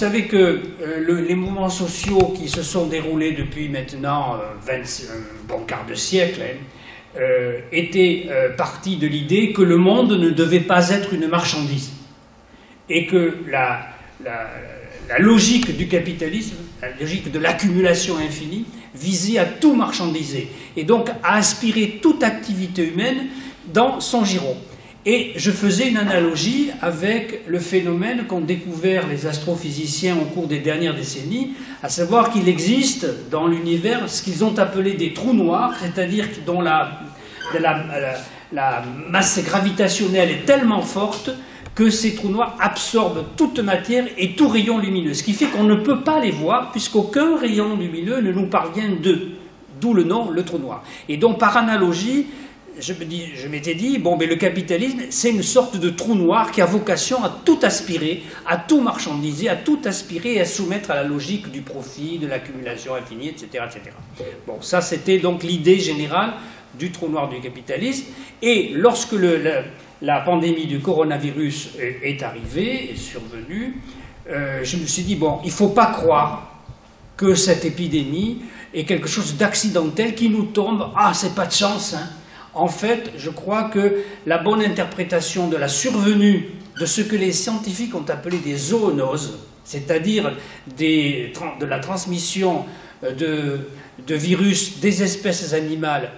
savez que les mouvements sociaux qui se sont déroulés depuis maintenant un bon quart de siècle étaient partis de l'idée que le monde ne devait pas être une marchandise et que la logique du capitalisme, la logique de l'accumulation infinie, visait à tout marchandiser et donc à aspirer toute activité humaine dans son giron. Et je faisais une analogie avec le phénomène qu'ont découvert les astrophysiciens au cours des dernières décennies, à savoir qu'il existe dans l'univers ce qu'ils ont appelé des trous noirs, c'est-à-dire dont la masse gravitationnelle est tellement forte que ces trous noirs absorbent toute matière et tout rayon lumineux, ce qui fait qu'on ne peut pas les voir puisqu'aucun rayon lumineux ne nous parvient d'eux, d'où le nom, le trou noir. Et donc par analogie, je m'étais dit, bon, mais le capitalisme, c'est une sorte de trou noir qui a vocation à tout aspirer, à tout marchandiser, à tout aspirer et à soumettre à la logique du profit, de l'accumulation infinie, etc., etc. Bon, ça, c'était donc l'idée générale du trou noir du capitalisme. Et lorsque la pandémie du coronavirus est arrivée, est survenue, je me suis dit, bon, il ne faut pas croire que cette épidémie est quelque chose d'accidentel qui nous tombe, ah, c'est pas de chance, hein. En fait, je crois que la bonne interprétation de la survenue de ce que les scientifiques ont appelé des zoonoses, c'est-à-dire de la transmission de virus des espèces animales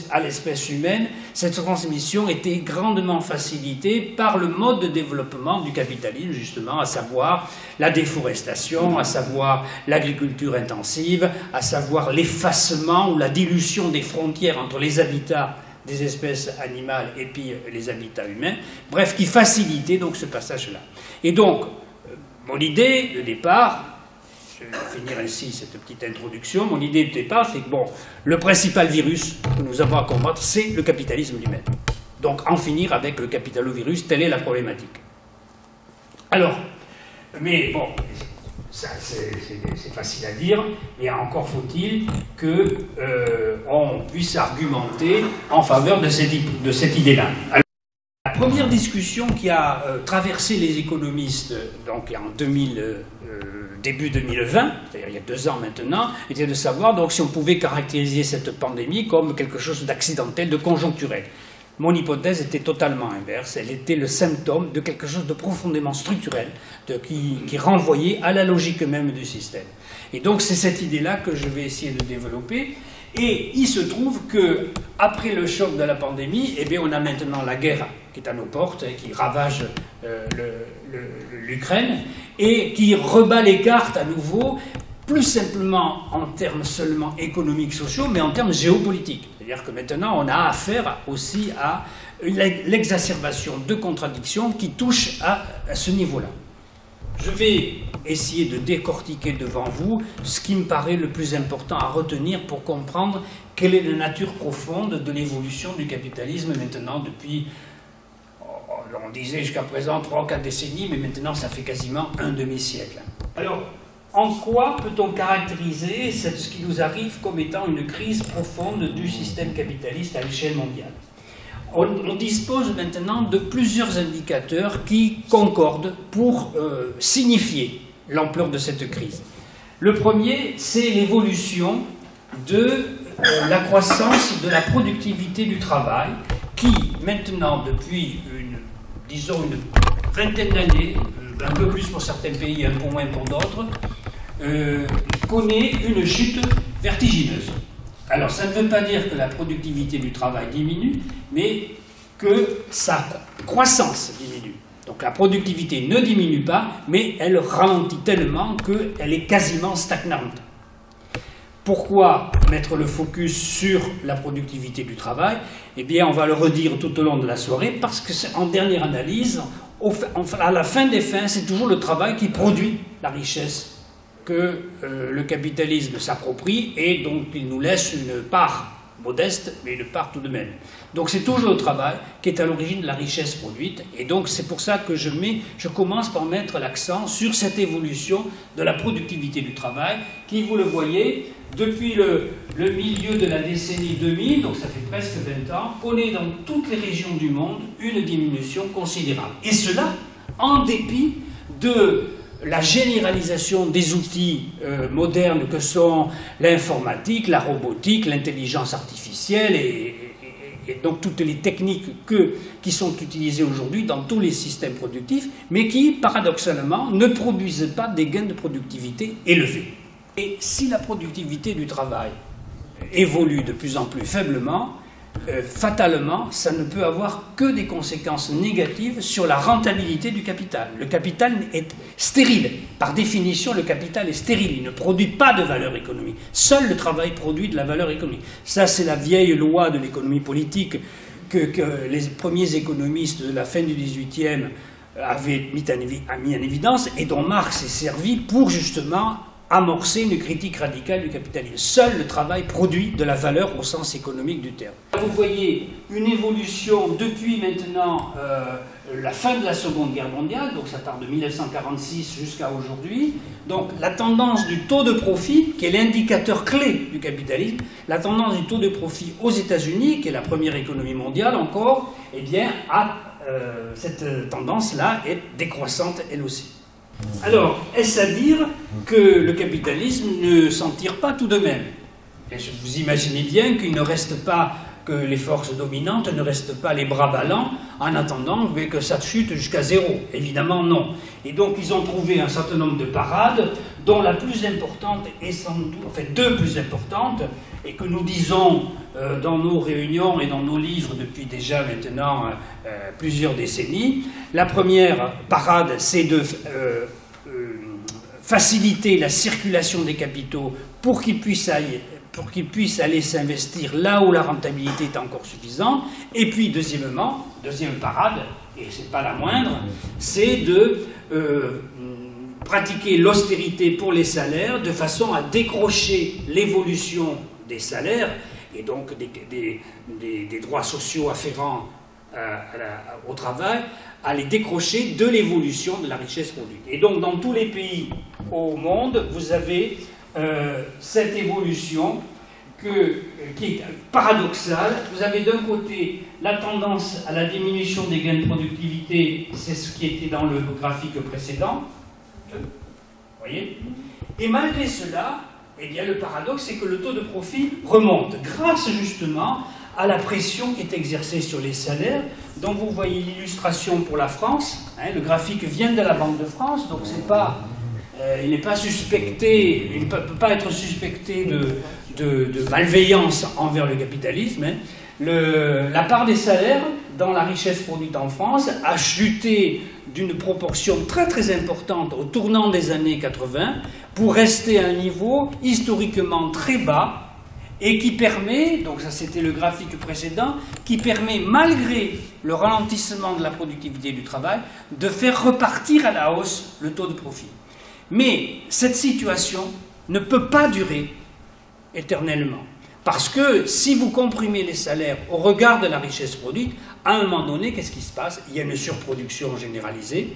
à l'espèce humaine, cette transmission était grandement facilitée par le mode de développement du capitalisme, justement, à savoir la déforestation, à savoir l'agriculture intensive, à savoir l'effacement ou la dilution des frontières entre les habitats des espèces animales et puis les habitats humains, bref, qui facilitait donc ce passage-là. Et donc, mon idée de départ, je vais finir ainsi cette petite introduction, mon idée de départ, c'est que, bon, le principal virus que nous avons à combattre, c'est le capitalisme lui-même. Donc, en finir avec le capitalovirus, telle est la problématique. Alors, mais bon, c'est facile à dire, mais encore faut-il qu'on puisse argumenter en faveur de cette idée-là. La première discussion qui a traversé les économistes, donc en début 2020, c'est-à-dire il y a 2 ans maintenant, était de savoir donc, si on pouvait caractériser cette pandémie comme quelque chose d'accidentel, de conjoncturel. Mon hypothèse était totalement inverse, elle était le symptôme de quelque chose de profondément structurel, qui renvoyait à la logique même du système. Et donc c'est cette idée-là que je vais essayer de développer. Et il se trouve qu'après le choc de la pandémie, eh bien, on a maintenant la guerre qui est à nos portes, qui ravage l'Ukraine, et qui rebat les cartes à nouveau, plus simplement en termes seulement économiques, sociaux, mais en termes géopolitiques. C'est-à-dire que maintenant, on a affaire aussi à l'exacerbation de contradictions qui touchent à ce niveau-là. Je vais essayer de décortiquer devant vous ce qui me paraît le plus important à retenir pour comprendre quelle est la nature profonde de l'évolution du capitalisme maintenant depuis, on disait jusqu'à présent 3 ou 4 décennies, mais maintenant ça fait quasiment un demi-siècle. Alors, en quoi peut-on caractériser ce qui nous arrive comme étant une crise profonde du système capitaliste à l'échelle mondiale? On dispose maintenant de plusieurs indicateurs qui concordent pour signifier l'ampleur de cette crise. Le premier, c'est l'évolution de la croissance de la productivité du travail qui, maintenant, depuis disons une vingtaine d'années, un peu plus pour certains pays, un peu moins pour d'autres, connaît une chute vertigineuse. Alors, ça ne veut pas dire que la productivité du travail diminue, mais que sa croissance diminue. Donc la productivité ne diminue pas, mais elle ralentit tellement qu'elle est quasiment stagnante. Pourquoi mettre le focus sur la productivité du travail? Eh bien, on va le redire tout au long de la soirée, parce qu'en dernière analyse, à la fin des fins, c'est toujours le travail qui produit la richesse que le capitalisme s'approprie et dont il nous laisse une part modeste, mais une part tout de même. Donc c'est toujours le travail qui est à l'origine de la richesse produite, et donc c'est pour ça que je commence par mettre l'accent sur cette évolution de la productivité du travail, qui, vous le voyez, depuis le milieu de la décennie 2000, donc ça fait presque 20 ans, connaît dans toutes les régions du monde une diminution considérable. Et cela en dépit de la généralisation des outils modernes que sont l'informatique, la robotique, l'intelligence artificielle et donc toutes les techniques qui sont utilisées aujourd'hui dans tous les systèmes productifs, mais qui, paradoxalement, ne produisent pas des gains de productivité élevés. Et si la productivité du travail évolue de plus en plus faiblement, fatalement, ça ne peut avoir que des conséquences négatives sur la rentabilité du capital. Le capital est stérile. Par définition, le capital est stérile. Il ne produit pas de valeur économique. Seul le travail produit de la valeur économique. Ça, c'est la vieille loi de l'économie politique que les premiers économistes de la fin du XVIIIe avaient mis en évidence et dont Marx s'est servi pour justement amorcer une critique radicale du capitalisme. Seul le travail produit de la valeur au sens économique du terme. Vous voyez une évolution depuis maintenant la fin de la Seconde Guerre mondiale, donc ça part de 1946 jusqu'à aujourd'hui. Donc la tendance du taux de profit, qui est l'indicateur clé du capitalisme, la tendance du taux de profit aux États-Unis, qui est la première économie mondiale encore, eh bien, cette tendance-là est décroissante elle aussi. Alors, est-ce à dire que le capitalisme ne s'en tire pas tout de même? Et vous imaginez bien qu'il ne reste pas, que les forces dominantes ne restent pas les bras ballants en attendant que ça chute jusqu'à zéro. Évidemment, non. Et donc, ils ont trouvé un certain nombre de parades, dont la plus importante est sans doute, en fait, deux plus importantes, et que nous disons dans nos réunions et dans nos livres depuis déjà maintenant plusieurs décennies. La première parade, c'est de faciliter la circulation des capitaux pour qu'ils puissent aller s'investir là où la rentabilité est encore suffisante. Et puis, deuxièmement, deuxième parade, et ce n'est pas la moindre, c'est de pratiquer l'austérité pour les salaires de façon à décrocher l'évolution des salaires et donc des droits sociaux afférents au travail, à les décrocher de l'évolution de la richesse produite. Et donc dans tous les pays au monde, vous avez cette évolution qui est paradoxale. Vous avez d'un côté la tendance à la diminution des gains de productivité, c'est ce qui était dans le graphique précédent, vous voyez, et malgré cela, eh bien, le paradoxe, c'est que le taux de profit remonte, grâce justement à la pression qui est exercée sur les salaires, dont vous voyez l'illustration pour la France. Hein, le graphique vient de la Banque de France, donc c'est pas, il n'est pas suspecté, il ne peut pas être suspecté de malveillance envers le capitalisme. Hein. La part des salaires dans la richesse produite en France a chuté d'une proportion très très importante au tournant des années 80 pour rester à un niveau historiquement très bas et qui permet, donc ça c'était le graphique précédent, qui permet malgré le ralentissement de la productivité du travail de faire repartir à la hausse le taux de profit. Mais cette situation ne peut pas durer éternellement. Parce que si vous comprimez les salaires au regard de la richesse produite, à un moment donné, qu'est-ce qui se passe? Il y a une surproduction généralisée.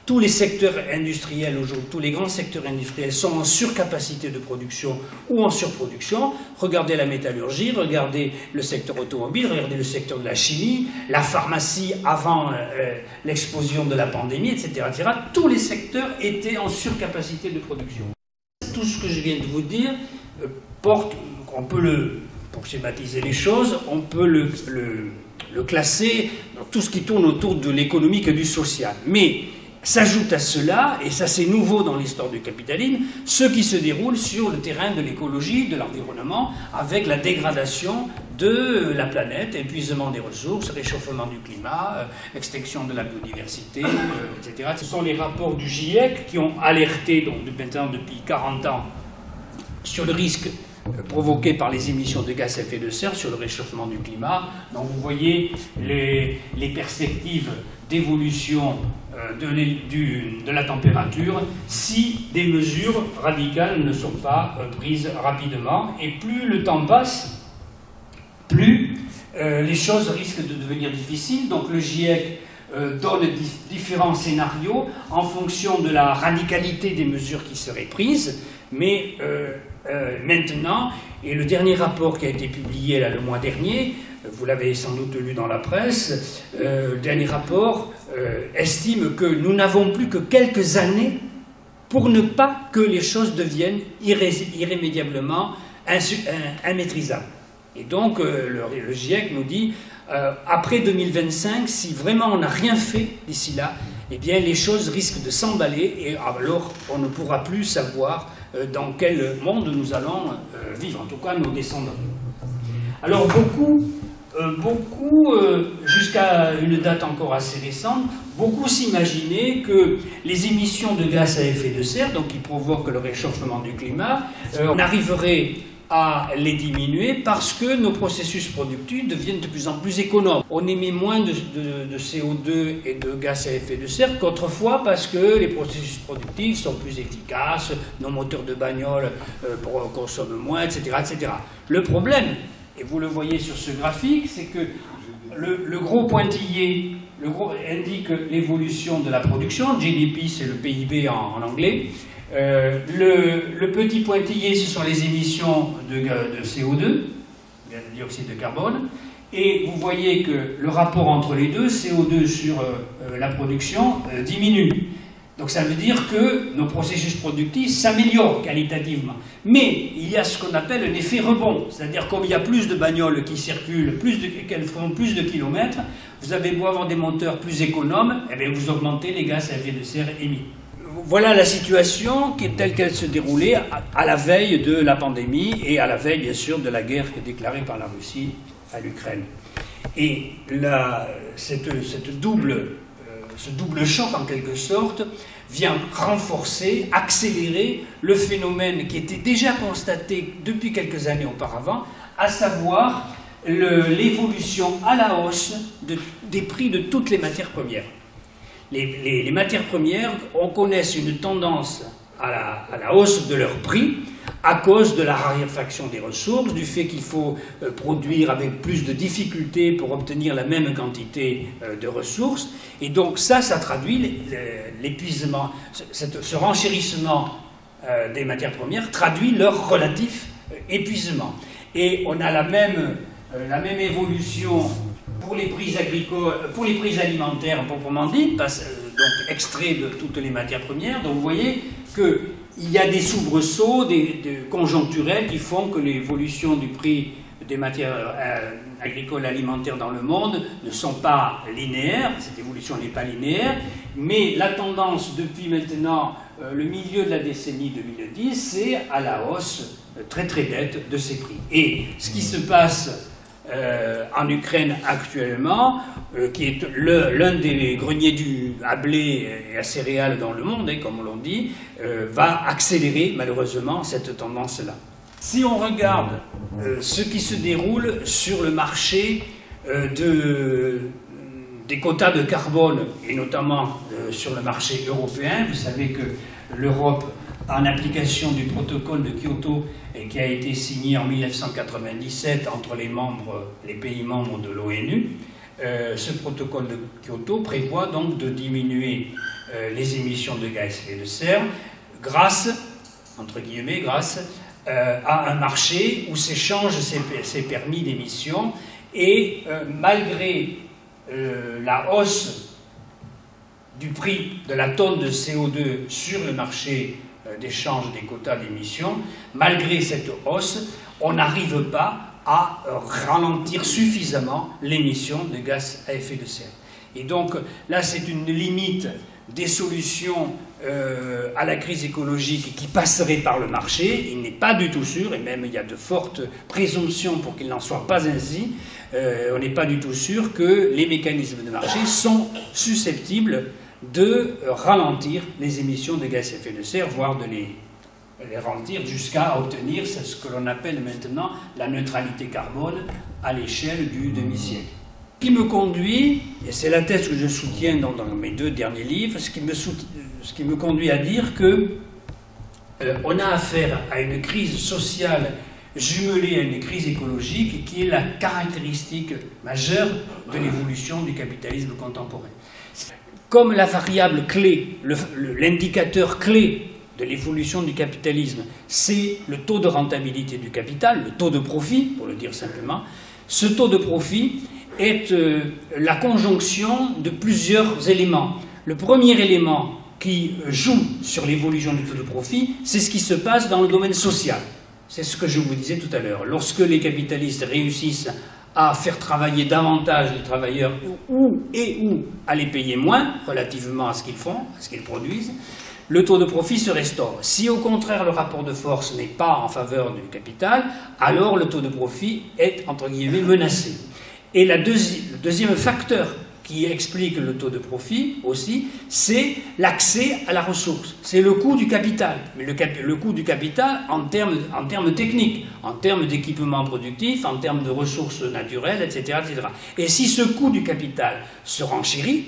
Tous les secteurs industriels aujourd'hui, tous les grands secteurs industriels sont en surcapacité de production ou en surproduction. Regardez la métallurgie, regardez le secteur automobile, regardez le secteur de la chimie, la pharmacie avant l'explosion de la pandémie, etc., etc. Tous les secteurs étaient en surcapacité de production. Tout ce que je viens de vous dire porte... On peut pour schématiser les choses, on peut le classer dans tout ce qui tourne autour de l'économique et du social. Mais s'ajoute à cela, et ça c'est nouveau dans l'histoire du capitalisme, ce qui se déroule sur le terrain de l'écologie, de l'environnement, avec la dégradation de la planète, épuisement des ressources, réchauffement du climat, extinction de la biodiversité, etc. Ce sont les rapports du GIEC qui ont alerté donc, maintenant depuis 40 ans sur le risque provoqué par les émissions de gaz à effet de serre sur le réchauffement du climat. Donc vous voyez les perspectives d'évolution de la température si des mesures radicales ne sont pas prises rapidement. Et plus le temps passe, plus les choses risquent de devenir difficiles. Donc le GIEC donne différents scénarios en fonction de la radicalité des mesures qui seraient prises, mais maintenant, et le dernier rapport qui a été publié là, le mois dernier, vous l'avez sans doute lu dans la presse, le dernier rapport estime que nous n'avons plus que quelques années pour ne pas que les choses deviennent irrémédiablement immaîtrisables. Et donc, le GIEC nous dit, après 2025, si vraiment on n'a rien fait d'ici là, eh bien, les choses risquent de s'emballer et alors on ne pourra plus savoir dans quel monde nous allons vivre, en tout cas nos descendants. Alors, jusqu'à une date encore assez récente, beaucoup s'imaginaient que les émissions de gaz à effet de serre, donc qui provoquent le réchauffement du climat, on arriverait à les diminuer parce que nos processus productifs deviennent de plus en plus économes. On émet moins de CO2 et de gaz à effet de serre qu'autrefois parce que les processus productifs sont plus efficaces, nos moteurs de bagnole consomment moins, etc., etc. Le problème, et vous le voyez sur ce graphique, c'est que le gros pointillé indique l'évolution de la production. GDP, c'est le PIB en anglais. Le petit pointillé, ce sont les émissions de CO2, de dioxyde de carbone. Et vous voyez que le rapport entre les deux, CO2 sur la production, diminue. Donc ça veut dire que nos processus productifs s'améliorent qualitativement. Mais il y a ce qu'on appelle un effet rebond. C'est-à-dire comme il y a plus de bagnoles qui circulent, qu'elles font plus de kilomètres, vous avez beau avoir des moteurs plus économes, eh bien vous augmentez les gaz à effet de serre émis. Voilà la situation telle qu'elle se déroulait à la veille de la pandémie et à la veille, bien sûr, de la guerre déclarée par la Russie à l'Ukraine. Et ce double choc, en quelque sorte, vient renforcer, accélérer le phénomène qui était déjà constaté depuis quelques années auparavant, à savoir l'évolution à la hausse des prix de toutes les matières premières. Les matières premières, on connaît une tendance à la hausse de leur prix à cause de la raréfaction des ressources, du fait qu'il faut produire avec plus de difficultés pour obtenir la même quantité de ressources. Et donc ça traduit l'épuisement, ce renchérissement des matières premières traduit leur relatif épuisement. Et on a la même évolution pour les prix agricoles, pour les prix alimentaires proprement dit, donc extraits de toutes les matières premières. Donc vous voyez qu'il y a des soubresauts conjoncturels qui font que l'évolution du prix des matières agricoles alimentaires dans le monde ne sont pas linéaires, cette évolution n'est pas linéaire, mais la tendance depuis maintenant le milieu de la décennie 2010, c'est à la hausse très très nette de ces prix. Et ce qui se passe en Ukraine actuellement, qui est l'un des greniers à blé et à céréales dans le monde, comme on l'a dit, va accélérer malheureusement cette tendance-là. Si on regarde ce qui se déroule sur le marché des quotas de carbone, et notamment sur le marché européen, vous savez que l'Europe, en application du protocole de Kyoto, qui a été signé en 1997 entre les pays membres de l'ONU, ce protocole de Kyoto prévoit donc de diminuer les émissions de gaz à effet de serre grâce, entre guillemets, à un marché où s'échangent ces permis d'émission et malgré la hausse du prix de la tonne de CO2 sur le marché d'échange des quotas d'émission, malgré cette hausse, on n'arrive pas à ralentir suffisamment l'émission de gaz à effet de serre. Et donc là, c'est une limite des solutions à la crise écologique qui passerait par le marché. Il n'est pas du tout sûr, et même il y a de fortes présomptions pour qu'il n'en soit pas ainsi, on n'est pas du tout sûr que les mécanismes de marché sont susceptibles de ralentir les émissions de gaz à effet de serre, voire de les ralentir jusqu'à obtenir ce que l'on appelle maintenant la neutralité carbone à l'échelle du demi-siècle. Ce qui me conduit, et c'est la thèse que je soutiens dans mes deux derniers livres, ce qui me conduit à dire que on a affaire à une crise sociale jumelée à une crise écologique qui est la caractéristique majeure de l'évolution du capitalisme contemporain. Comme la variable clé, l'indicateur clé de l'évolution du capitalisme, c'est le taux de rentabilité du capital, le taux de profit, pour le dire simplement, ce taux de profit est la conjonction de plusieurs éléments. Le premier élément qui joue sur l'évolution du taux de profit, c'est ce qui se passe dans le domaine social. C'est ce que je vous disais tout à l'heure. Lorsque les capitalistes réussissent à faire travailler davantage les travailleurs ou à les payer moins relativement à ce qu'ils font, à ce qu'ils produisent, le taux de profit se restaure. Si au contraire le rapport de force n'est pas en faveur du capital, alors le taux de profit est entre guillemets menacé. Et le deuxième facteur qui explique le taux de profit aussi, c'est l'accès à la ressource. C'est le coût du capital. Mais le coût du capital en termes techniques, en termes d'équipement productif, en termes de ressources naturelles, etc., etc. Et si ce coût du capital se renchérit,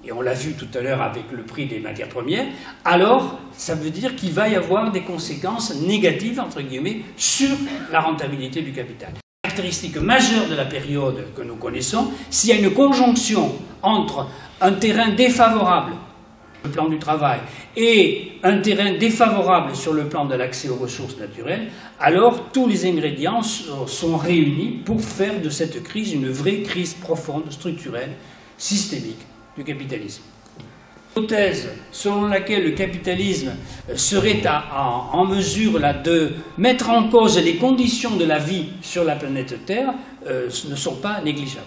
et on l'a vu tout à l'heure avec le prix des matières premières, alors ça veut dire qu'il va y avoir des conséquences négatives, entre guillemets, sur la rentabilité du capital. Caractéristique majeure de la période que nous connaissons, s'il y a une conjonction entre un terrain défavorable sur le plan du travail et un terrain défavorable sur le plan de l'accès aux ressources naturelles, alors tous les ingrédients sont réunis pour faire de cette crise une vraie crise profonde, structurelle, systémique du capitalisme. L'hypothèse selon laquelle le capitalisme serait en mesure là, de mettre en cause les conditions de la vie sur la planète Terre ne sont pas négligeables.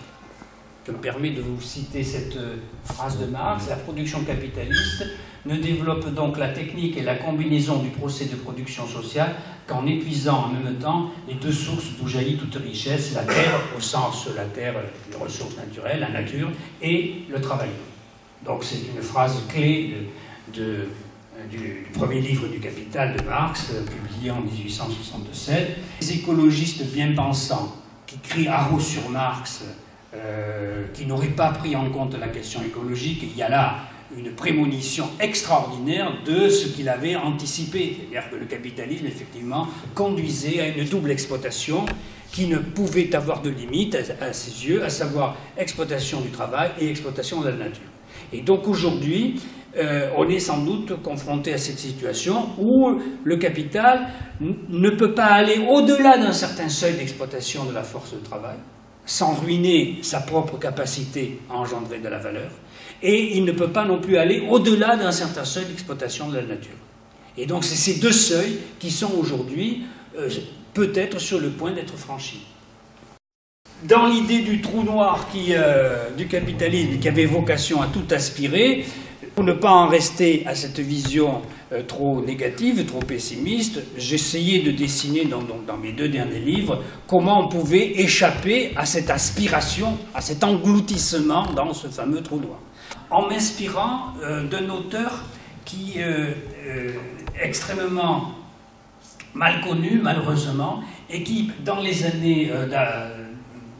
Je me permets de vous citer cette phrase de Marx: la production capitaliste ne développe donc la technique et la combinaison du procès de production sociale qu'en épuisant en même temps les deux sources d'où jaillit toute richesse, la terre au sens la terre, les ressources naturelles, la nature, et le travail. Donc c'est une phrase clé du premier livre du Capital de Marx, publié en 1867. Les écologistes bien pensants qui crient haro sur Marx, qui n'auraient pas pris en compte la question écologique, il y a là une prémonition extraordinaire de ce qu'il avait anticipé. C'est-à-dire que le capitalisme, effectivement, conduisait à une double exploitation qui ne pouvait avoir de limite à ses yeux, à savoir exploitation du travail et exploitation de la nature. Et donc aujourd'hui, on est sans doute confronté à cette situation où le capital ne peut pas aller au-delà d'un certain seuil d'exploitation de la force de travail, sans ruiner sa propre capacité à engendrer de la valeur, et il ne peut pas non plus aller au-delà d'un certain seuil d'exploitation de la nature. Et donc c'est ces deux seuils qui sont aujourd'hui peut-être sur le point d'être franchis. Dans l'idée du trou noir du capitalisme qui avait vocation à tout aspirer, pour ne pas en rester à cette vision trop négative, trop pessimiste, j'essayais de dessiner dans mes deux derniers livres comment on pouvait échapper à cette aspiration, à cet engloutissement dans ce fameux trou noir. En m'inspirant d'un auteur qui est extrêmement mal connu, malheureusement, et qui, dans les années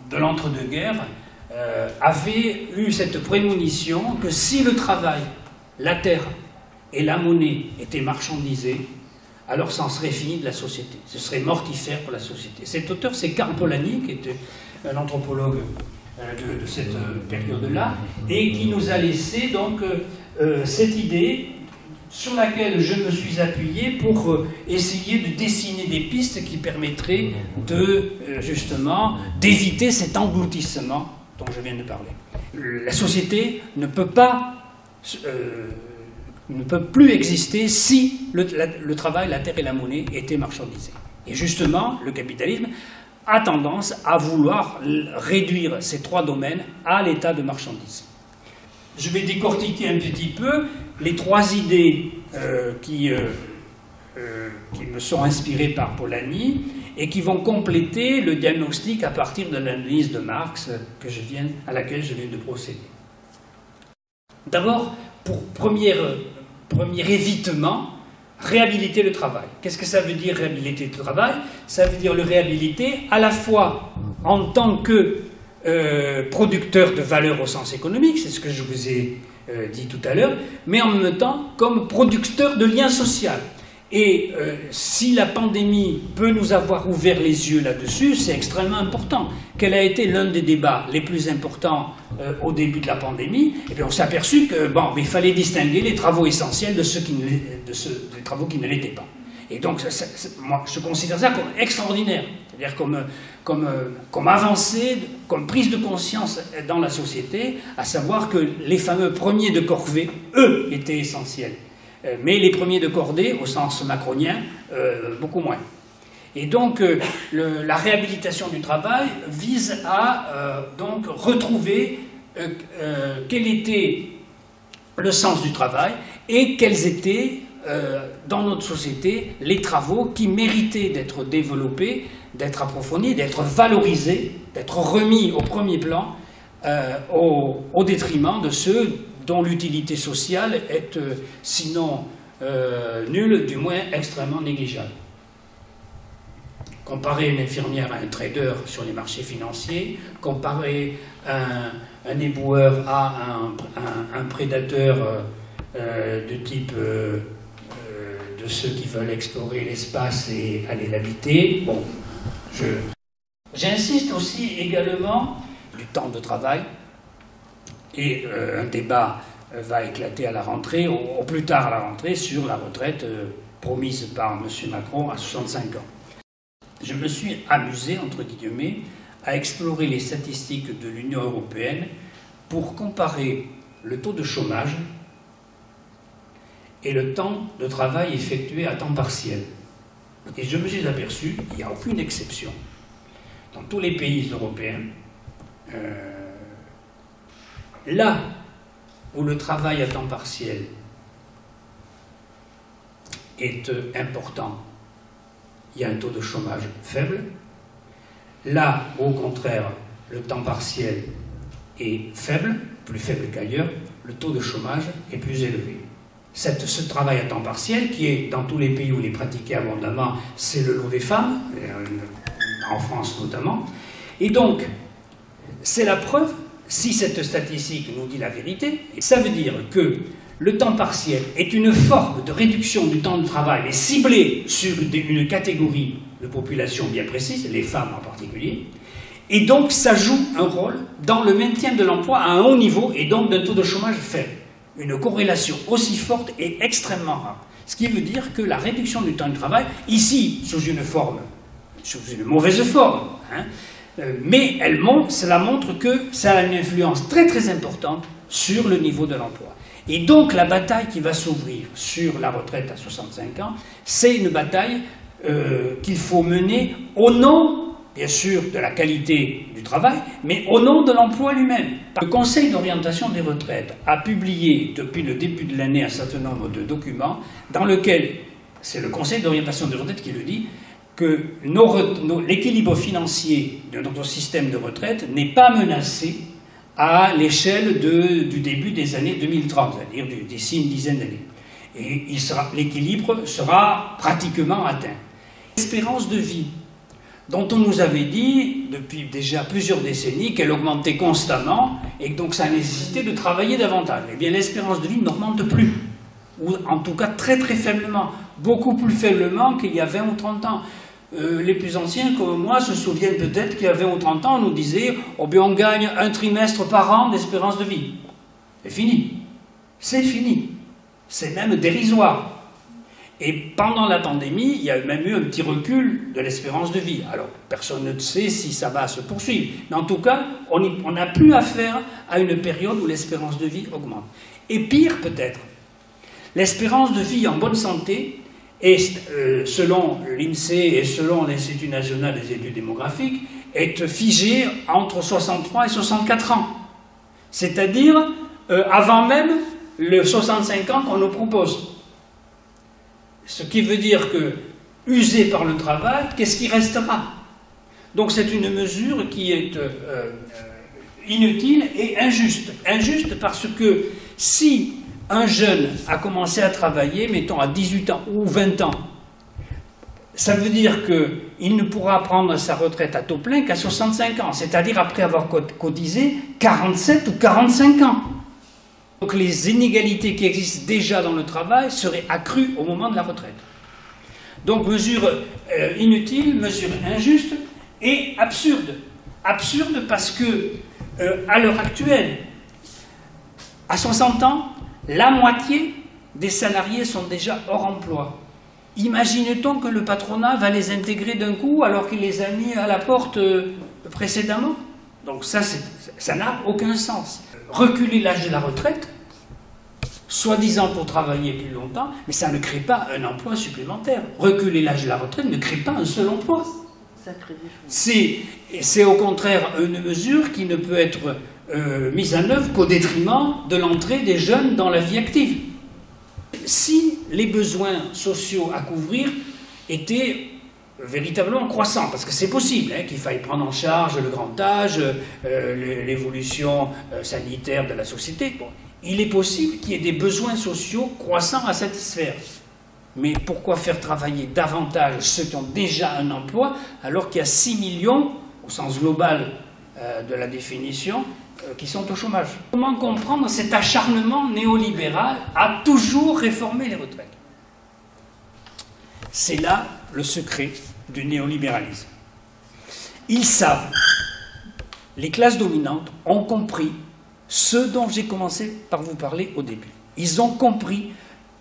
de l'entre-deux-guerres, avait eu cette prémonition que si le travail, la terre et la monnaie étaient marchandisés, alors ça en serait fini de la société. Ce serait mortifère pour la société. Cet auteur, c'est Karl Polanyi, qui était un anthropologue de cette période-là, et qui nous a laissé donc cette idée sur laquelle je me suis appuyé pour essayer de dessiner des pistes qui permettraient justement d'éviter cet engloutissement dont je viens de parler. La société ne peut plus exister si le travail, la terre et la monnaie étaient marchandisés. Et justement, le capitalisme a tendance à vouloir réduire ces trois domaines à l'état de marchandise. Je vais décortiquer un petit peu les trois idées qui me sont inspirées par Polanyi et qui vont compléter le diagnostic à partir de l'analyse de Marx à laquelle je viens de procéder. D'abord, pour premier évitement, réhabiliter le travail. Qu'est-ce que ça veut dire réhabiliter le travail? Ça veut dire le réhabiliter à la fois en tant que producteur de valeur au sens économique, c'est ce que je vous ai dit tout à l'heure, mais en même temps comme producteur de liens sociaux. Et si la pandémie peut nous avoir ouvert les yeux là-dessus, c'est extrêmement important. Quel a été l'un des débats les plus importants au début de la pandémie? Eh bien, on s'est aperçu que il fallait distinguer les travaux essentiels des travaux qui ne l'étaient pas. Et donc, moi, je considère ça comme extraordinaire, c'est-à-dire comme avancée, comme prise de conscience dans la société, à savoir que les fameux premiers de corvée, eux, étaient essentiels. Mais les premiers de cordée, au sens macronien, beaucoup moins. Et donc, la réhabilitation du travail vise à donc retrouver quel était le sens du travail et quels étaient, dans notre société, les travaux qui méritaient d'être développés, d'être approfondis, d'être valorisés, d'être remis au premier plan, au détriment de ceux dont l'utilité sociale est, sinon nulle, du moins extrêmement négligeable. Comparer une infirmière à un trader sur les marchés financiers, comparer un éboueur à un prédateur de type de ceux qui veulent explorer l'espace et aller l'habiter. Bon, j'insiste aussi également du temps de travail, et un débat va éclater à la rentrée, au plus tard à la rentrée, sur la retraite promise par M. Macron à 65 ans. Je me suis amusé, entre guillemets, à explorer les statistiques de l'Union européenne pour comparer le taux de chômage et le temps de travail effectué à temps partiel. Et je me suis aperçu qu'il n'y a aucune exception. Dans tous les pays européens, là où le travail à temps partiel est important, il y a un taux de chômage faible. Là où, au contraire, le temps partiel est faible, plus faible qu'ailleurs, le taux de chômage est plus élevé. Ce travail à temps partiel, qui est dans tous les pays où il est pratiqué abondamment, c'est le lot des femmes, en France notamment. Et donc, c'est la preuve, si cette statistique nous dit la vérité, ça veut dire que le temps partiel est une forme de réduction du temps de travail, mais ciblée sur une catégorie de population bien précise, les femmes en particulier, et donc ça joue un rôle dans le maintien de l'emploi à un haut niveau et donc d'un taux de chômage faible. Une corrélation aussi forte est extrêmement rare. Ce qui veut dire que la réduction du temps de travail, ici sous une mauvaise forme, hein, mais cela montre que ça a une influence très très importante sur le niveau de l'emploi. Et donc la bataille qui va s'ouvrir sur la retraite à 65 ans, c'est une bataille qu'il faut mener au nom, bien sûr, de la qualité du travail, mais au nom de l'emploi lui-même. Le Conseil d'orientation des retraites a publié depuis le début de l'année un certain nombre de documents dans lesquels, c'est le Conseil d'orientation des retraites qui le dit, que l'équilibre financier de notre système de retraite n'est pas menacé à l'échelle du début des années 2030, c'est-à-dire d'ici une dizaine d'années. Et l'équilibre sera pratiquement atteint. L'espérance de vie, dont on nous avait dit depuis déjà plusieurs décennies qu'elle augmentait constamment et que donc ça nécessitait de travailler davantage. Eh bien l'espérance de vie n'augmente plus, ou en tout cas très très faiblement, beaucoup plus faiblement qu'il y a 20 ou 30 ans. Les plus anciens comme moi se souviennent peut-être qu'il y a 20 ou 30 ans, on nous disait « Oh bien on gagne un trimestre par an d'espérance de vie ». C'est fini. C'est fini. C'est même dérisoire. Et pendant la pandémie, il y a même eu un petit recul de l'espérance de vie. Alors, personne ne sait si ça va se poursuivre. Mais en tout cas, on n'a plus affaire à une période où l'espérance de vie augmente. Et pire peut-être, l'espérance de vie en bonne santé est, selon l'INSEE et selon l'Institut national des études démographiques, est figée entre 63 et 64 ans. C'est-à-dire avant même le 65 ans qu'on nous propose. Ce qui veut dire que, usé par le travail, qu'est-ce qui restera? Donc c'est une mesure qui est inutile et injuste. Injuste parce que si un jeune a commencé à travailler, mettons à 18 ans ou 20 ans, ça veut dire qu'il ne pourra prendre sa retraite à taux plein qu'à 65 ans, c'est-à-dire après avoir cotisé 47 ou 45 ans. Donc les inégalités qui existent déjà dans le travail seraient accrues au moment de la retraite. Donc mesure inutile, mesure injuste et absurde. Absurde parce que, à l'heure actuelle, à 60 ans, la moitié des salariés sont déjà hors emploi. Imagine-t-on que le patronat va les intégrer d'un coup alors qu'il les a mis à la porte précédemment? Donc ça n'a aucun sens. Reculer l'âge de la retraite, soi-disant pour travailler plus longtemps, mais ça ne crée pas un emploi supplémentaire. Reculer l'âge de la retraite ne crée pas un seul emploi. C'est au contraire une mesure qui ne peut être mise en œuvre qu'au détriment de l'entrée des jeunes dans la vie active. Si les besoins sociaux à couvrir étaient véritablement croissants, parce que c'est possible qu'il faille prendre en charge le grand âge, l'évolution sanitaire de la société, bon, il est possible qu'il y ait des besoins sociaux croissants à satisfaire. Mais pourquoi faire travailler davantage ceux qui ont déjà un emploi alors qu'il y a 6 millions, au sens global de la définition, qui sont au chômage? Comment comprendre cet acharnement néolibéral à toujours réformer les retraites? C'est là le secret du néolibéralisme. Ils savent, les classes dominantes ont compris ce dont j'ai commencé par vous parler au début. Ils ont compris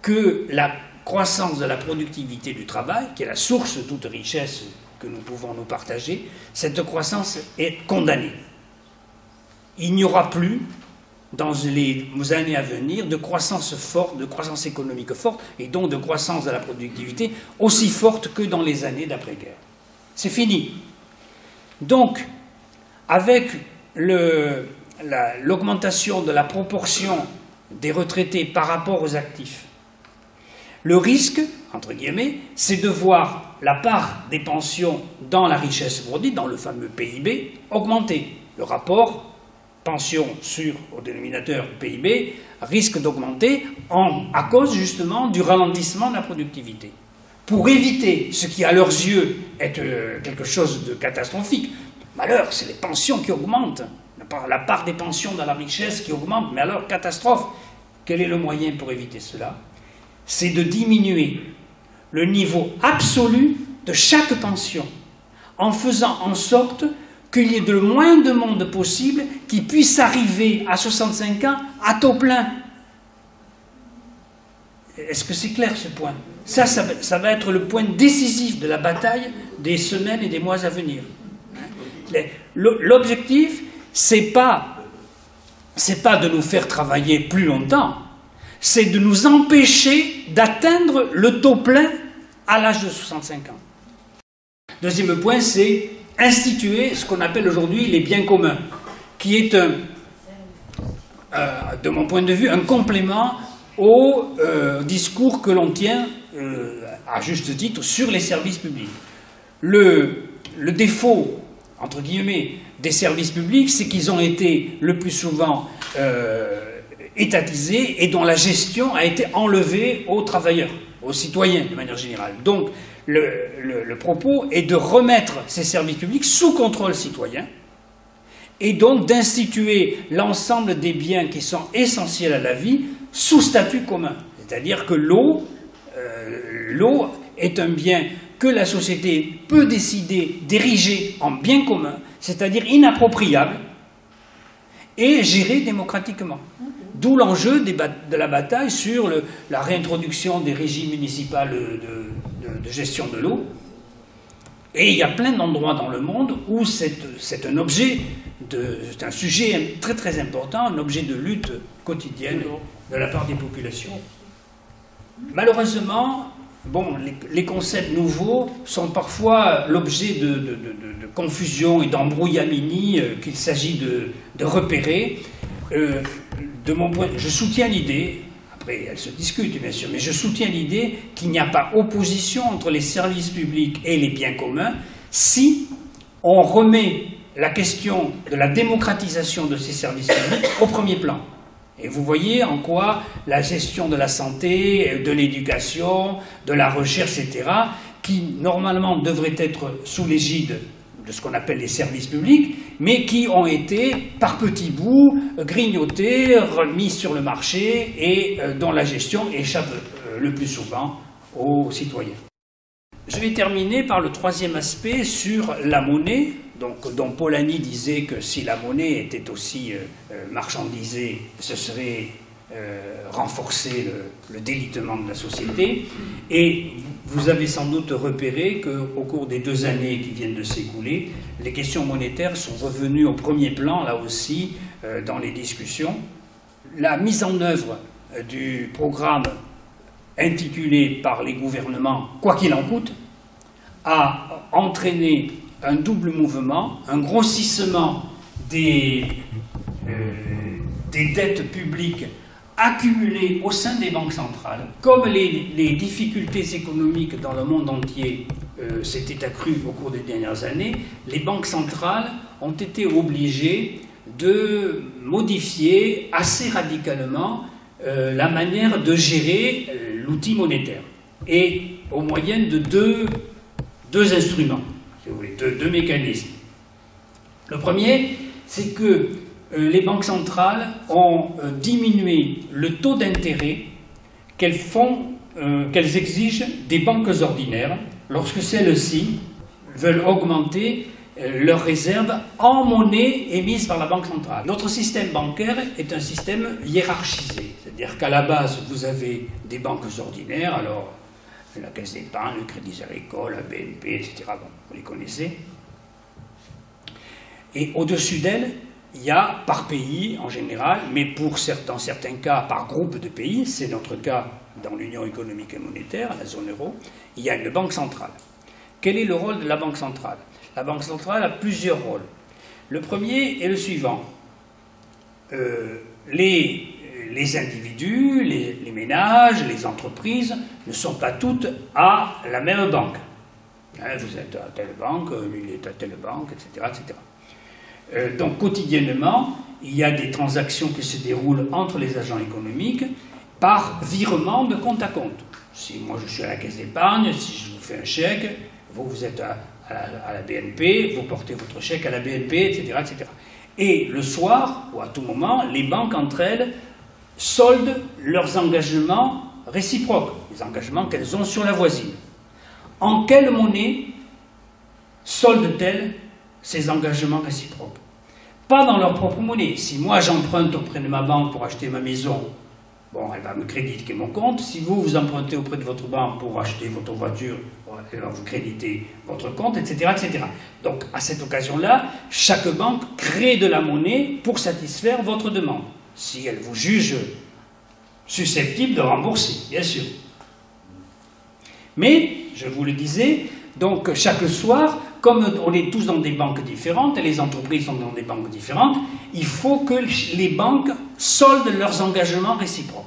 que la croissance de la productivité du travail, qui est la source de toute richesse que nous pouvons nous partager, cette croissance est condamnée. Il n'y aura plus, dans les années à venir, de croissance forte, de croissance économique forte, et donc de croissance de la productivité aussi forte que dans les années d'après-guerre. C'est fini. Donc, avec l'augmentation de la proportion des retraités par rapport aux actifs, le risque, entre guillemets, c'est de voir la part des pensions dans la richesse produite, dans le fameux PIB, augmenter. Le rapport pension au dénominateur PIB risque d'augmenter à cause justement du ralentissement de la productivité. Pour éviter ce qui à leurs yeux est quelque chose de catastrophique, malheur, c'est les pensions qui augmentent, la part des pensions dans la richesse qui augmente, mais alors catastrophe. Quel est le moyen pour éviter cela? C'est de diminuer le niveau absolu de chaque pension, en faisant en sorte qu'il y ait le moins de monde possible qui puisse arriver à 65 ans à taux plein. Est-ce que c'est clair ce point? Ça va être le point décisif de la bataille des semaines et des mois à venir. L'objectif, c'est pas de nous faire travailler plus longtemps, c'est de nous empêcher d'atteindre le taux plein à l'âge de 65 ans. Deuxième point, c'est instituer ce qu'on appelle aujourd'hui les biens communs, qui est, de mon point de vue, un complément au discours que l'on tient, à juste titre, sur les services publics. Le défaut, entre guillemets, des services publics, c'est qu'ils ont été le plus souvent étatisés et dont la gestion a été enlevée aux travailleurs, aux citoyens de manière générale. Donc, le propos est de remettre ces services publics sous contrôle citoyen et donc d'instituer l'ensemble des biens qui sont essentiels à la vie sous statut commun. C'est-à-dire que l'eau est un bien que la société peut décider d'ériger en bien commun, c'est-à-dire inappropriable, et géré démocratiquement. D'où l'enjeu de la bataille sur la réintroduction des régies municipales de gestion de l'eau. Et il y a plein d'endroits dans le monde où c'est un sujet très très important, un objet de lutte quotidienne de la part des populations. Malheureusement, bon, les concepts nouveaux sont parfois l'objet de confusion et d'embrouillamini qu'il s'agit de repérer. De mon point, je soutiens l'idée, après elle se discute bien sûr, mais je soutiens l'idée qu'il n'y a pas opposition entre les services publics et les biens communs si on remet la question de la démocratisation de ces services publics au premier plan. Et vous voyez en quoi la gestion de la santé, de l'éducation, de la recherche, etc., qui normalement devraient être sous l'égide de ce qu'on appelle les services publics, mais qui ont été, par petits bouts, grignotés, remis sur le marché et dont la gestion échappe le plus souvent aux citoyens. Je vais terminer par le troisième aspect sur la monnaie, dont Polanyi disait que si la monnaie était aussi marchandisée, ce serait renforcer le délitement de la société. Et vous avez sans doute repéré qu'au cours des 2 années qui viennent de s'écouler, les questions monétaires sont revenues au premier plan, là aussi, dans les discussions. La mise en œuvre du programme intitulé par les gouvernements « Quoi qu'il en coûte » a entraîné un double mouvement, un grossissement des dettes publiques accumulées au sein des banques centrales. Comme les difficultés économiques dans le monde entier s'étaient accrues au cours des dernières années, les banques centrales ont été obligées de modifier assez radicalement la manière de gérer l'outil monétaire. Et au moyen de deux instruments, si vous voulez, deux mécanismes. Le premier, c'est que les banques centrales ont diminué le taux d'intérêt qu'elles exigent des banques ordinaires lorsque celles-ci veulent augmenter leurs réserves en monnaie émise par la Banque centrale. Notre système bancaire est un système hiérarchisé, c'est-à-dire qu'à la base, vous avez des banques ordinaires, alors la Caisse d'épargne, le Crédit Agricole, la BNP, etc. Bon, vous les connaissez. Et au-dessus d'elles, il y a par pays en général, mais dans certains cas par groupe de pays, c'est notre cas dans l'Union économique et monétaire, la zone euro, il y a une banque centrale. Quel est le rôle de la banque centrale? La banque centrale a plusieurs rôles. Le premier est le suivant. Les individus, les ménages, les entreprises ne sont pas toutes à la même banque. Hein, vous êtes à telle banque, lui est à telle banque, etc. etc. Donc quotidiennement, il y a des transactions qui se déroulent entre les agents économiques par virement de compte à compte. Si moi je suis à la caisse d'épargne, si je vous fais un chèque, vous êtes à la BNP, vous portez votre chèque à la BNP, etc., etc. Et le soir, ou à tout moment, les banques entre elles soldent leurs engagements réciproques, les engagements qu'elles ont sur la voisine. En quelle monnaie soldent-elles ces engagements réciproques? Pas dans leur propre monnaie. Si moi j'emprunte auprès de ma banque pour acheter ma maison, bon, elle va me créditer mon compte. Si vous empruntez auprès de votre banque pour acheter votre voiture, elle va vous créditer votre compte, etc., etc. Donc, à cette occasion-là, chaque banque crée de la monnaie pour satisfaire votre demande, si elle vous juge susceptible de rembourser, bien sûr. Mais, je vous le disais, donc chaque soir, comme on est tous dans des banques différentes, et les entreprises sont dans des banques différentes, il faut que les banques soldent leurs engagements réciproques.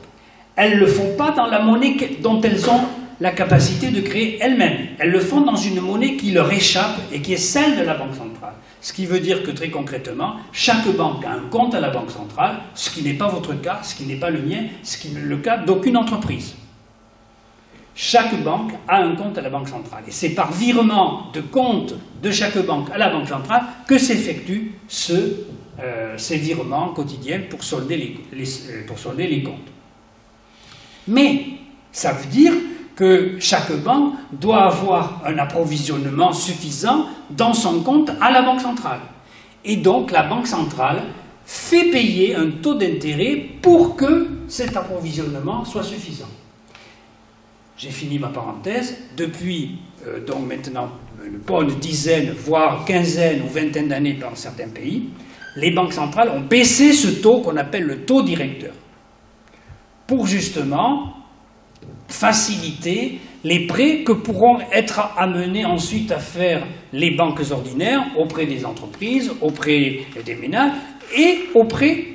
Elles ne le font pas dans la monnaie dont elles ont la capacité de créer elles-mêmes. Elles le font dans une monnaie qui leur échappe et qui est celle de la Banque centrale. Ce qui veut dire que très concrètement, chaque banque a un compte à la Banque centrale, ce qui n'est pas votre cas, ce qui n'est pas le mien, ce qui n'est le cas d'aucune entreprise. Chaque banque a un compte à la Banque centrale. Et c'est par virement de compte de chaque banque à la Banque centrale que s'effectuent ces virements quotidiens pour solder les comptes. Mais ça veut dire que chaque banque doit avoir un approvisionnement suffisant dans son compte à la Banque centrale. Et donc la Banque centrale fait payer un taux d'intérêt pour que cet approvisionnement soit suffisant. J'ai fini ma parenthèse. Depuis donc maintenant une bonne dizaine, voire quinzaine ou vingtaine d'années dans certains pays, les banques centrales ont baissé ce taux qu'on appelle le taux directeur, pour justement faciliter les prêts que pourront être amenés ensuite à faire les banques ordinaires auprès des entreprises, auprès des ménages et auprès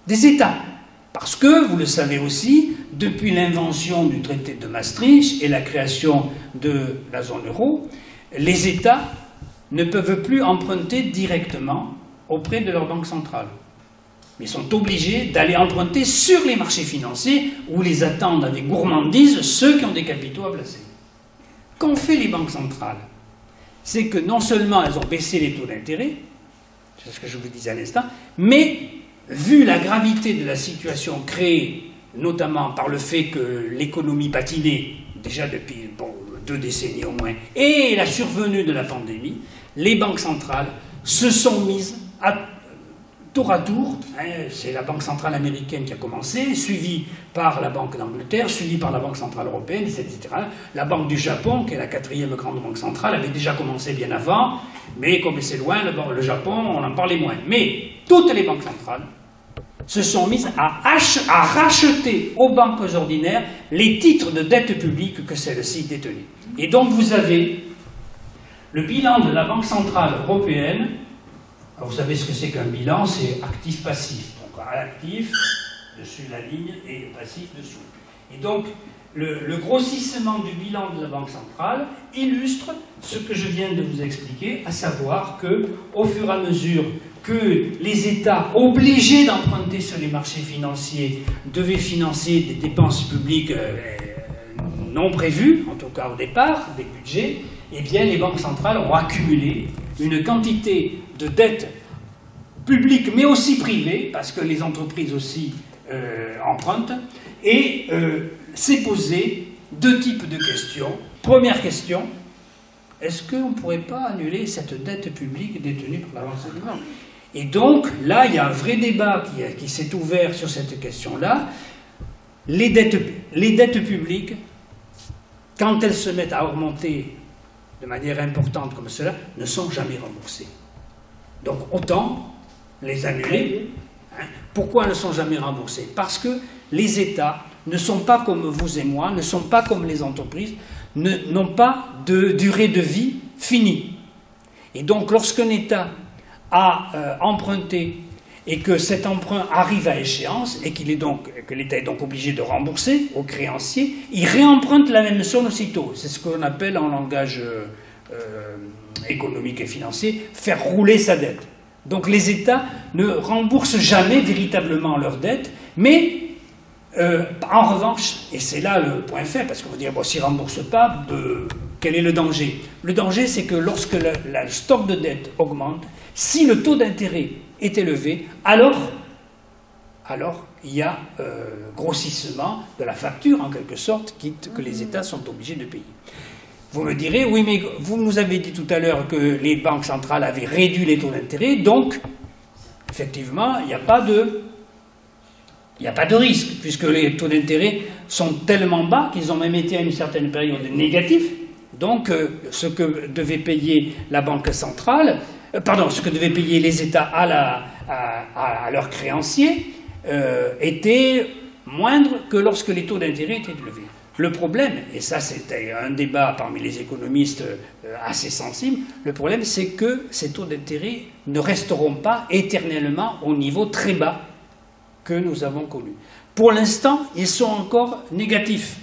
des États. Parce que, vous le savez aussi, depuis l'invention du traité de Maastricht et la création de la zone euro, les États ne peuvent plus emprunter directement auprès de leur banque centrale. Mais sont obligés d'aller emprunter sur les marchés financiers où les attendent avec gourmandise ceux qui ont des capitaux à placer. Qu'ont fait les banques centrales? C'est que non seulement elles ont baissé les taux d'intérêt, c'est ce que je vous disais à l'instant, mais vu la gravité de la situation créée, notamment par le fait que l'économie patinait déjà depuis 2 décennies au moins, et la survenue de la pandémie, les banques centrales se sont mises tour à tour, hein, c'est la Banque centrale américaine qui a commencé, suivie par la Banque d'Angleterre, suivie par la Banque centrale européenne, etc. La Banque du Japon, qui est la 4e grande banque centrale, avait déjà commencé bien avant, mais comme c'est loin, le Japon, on en parlait moins. Mais toutes les banques centrales se sont mises à racheter aux banques ordinaires les titres de dette publique que celles-ci détenaient. Et donc vous avez le bilan de la Banque centrale européenne. Alors vous savez ce que c'est qu'un bilan, c'est actif-passif. Donc actif, dessus la ligne, et passif dessous. Et donc le grossissement du bilan de la Banque centrale illustre ce que je viens de vous expliquer, à savoir que, au fur et à mesure que les États obligés d'emprunter sur les marchés financiers devaient financer des dépenses publiques non prévues, en tout cas au départ, des budgets, eh bien les banques centrales ont accumulé une quantité de dettes publiques, mais aussi privées, parce que les entreprises aussi empruntent, et s'est posé deux types de questions. Première question, est-ce qu'on ne pourrait pas annuler cette dette publique détenue par la Banque centrale ? Et donc, là, il y a un vrai débat qui s'est ouvert sur cette question-là. Les dettes publiques, quand elles se mettent à augmenter de manière importante comme cela, ne sont jamais remboursées. Donc, autant les annuler. Hein. Pourquoi elles ne sont jamais remboursées? Parce que les États ne sont pas comme vous et moi, ne sont pas comme les entreprises, n'ont pas de durée de vie finie. Et donc, lorsqu'un État a emprunté et que cet emprunt arrive à échéance et que l'État est donc obligé de rembourser aux créanciers, il réemprunte la même somme aussitôt. C'est ce qu'on appelle en langage économique et financier faire rouler sa dette. Donc les États ne remboursent jamais véritablement leurs dettes, mais en revanche, et c'est là le point faible, parce qu'on va dire, bon, s'ils ne remboursent pas, quel est le danger? Le danger, c'est que lorsque le stock de dette augmente, si le taux d'intérêt est élevé, alors il y a grossissement de la facture, en quelque sorte, que les États sont obligés de payer. Vous me direz, oui, mais vous nous avez dit tout à l'heure que les banques centrales avaient réduit les taux d'intérêt, donc, effectivement, il n'y a pas de risque, puisque les taux d'intérêt sont tellement bas qu'ils ont même été à une certaine période négatifs. Donc, ce que devait payer la Banque centrale, ce que devaient payer les États à leurs créanciers était moindre que lorsque les taux d'intérêt étaient élevés. Le problème, et ça c'était un débat parmi les économistes assez sensible, le problème c'est que ces taux d'intérêt ne resteront pas éternellement au niveau très bas que nous avons connu. Pour l'instant, ils sont encore négatifs.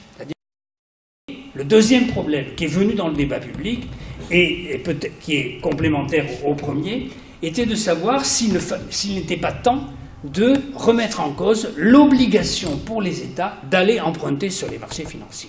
Le deuxième problème qui est venu dans le débat public, et qui est complémentaire au premier, était de savoir s'il n'était pas temps de remettre en cause l'obligation pour les États d'aller emprunter sur les marchés financiers.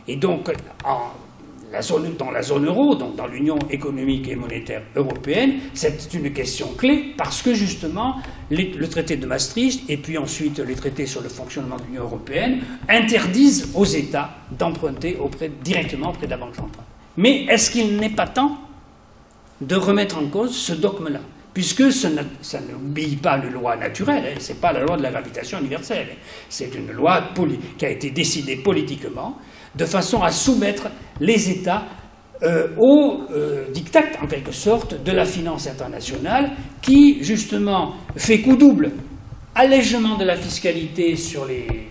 Et donc, dans la zone euro, donc dans l'Union économique et monétaire européenne, c'est une question clé parce que justement, le traité de Maastricht et puis ensuite les traités sur le fonctionnement de l'Union européenne interdisent aux États d'emprunter directement auprès de la Banque centrale. Mais est-ce qu'il n'est pas temps de remettre en cause ce dogme-là? Puisque ça n'obéit pas à une loi naturelle, hein, ce n'est pas la loi de la gravitation universelle, c'est une loi qui a été décidée politiquement, de façon à soumettre les États au diktat, en quelque sorte, de la finance internationale, qui, justement, fait coup double, allègement de la fiscalité sur les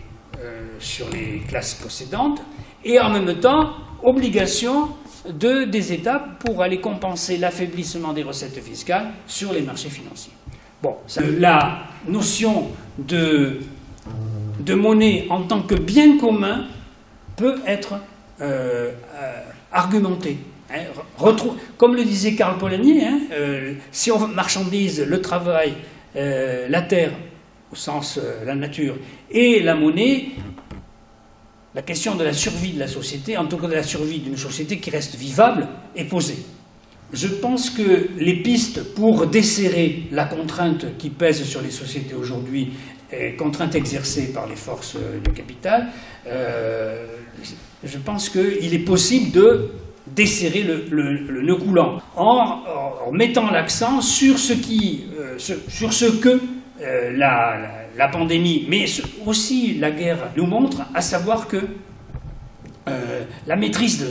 classes possédantes, et en même temps, obligation des États pour aller compenser l'affaiblissement des recettes fiscales sur les marchés financiers. Bon, la notion de monnaie en tant que bien commun peut être argumentée. Hein, comme le disait Karl Polanyi, hein, si on marchandise le travail, la terre, au sens la nature, et la monnaie, la question de la survie de la société, en tout cas de la survie d'une société qui reste vivable, est posée. Je pense que les pistes pour desserrer la contrainte qui pèse sur les sociétés aujourd'hui, contrainte exercée par les forces du capital, je pense qu'il est possible desserrer le nœud coulant, en mettant l'accent sur ce que la pandémie, mais aussi la guerre nous montre, à savoir que la maîtrise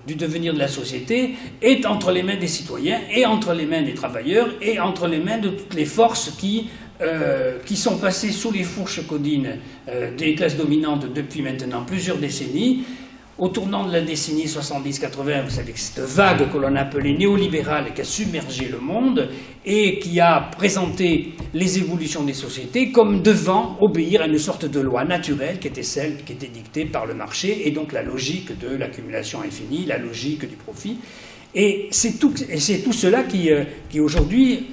du devenir de la société est entre les mains des citoyens, et entre les mains des travailleurs, et entre les mains de toutes les forces qui sont passées sous les fourches caudines des classes dominantes depuis maintenant plusieurs décennies. Au tournant de la décennie 70-80, vous savez que cette vague que l'on appelait néolibérale qui a submergé le monde et qui a présenté les évolutions des sociétés comme devant obéir à une sorte de loi naturelle qui était celle qui était dictée par le marché, et donc la logique de l'accumulation infinie, la logique du profit. Et c'est tout cela qui aujourd'hui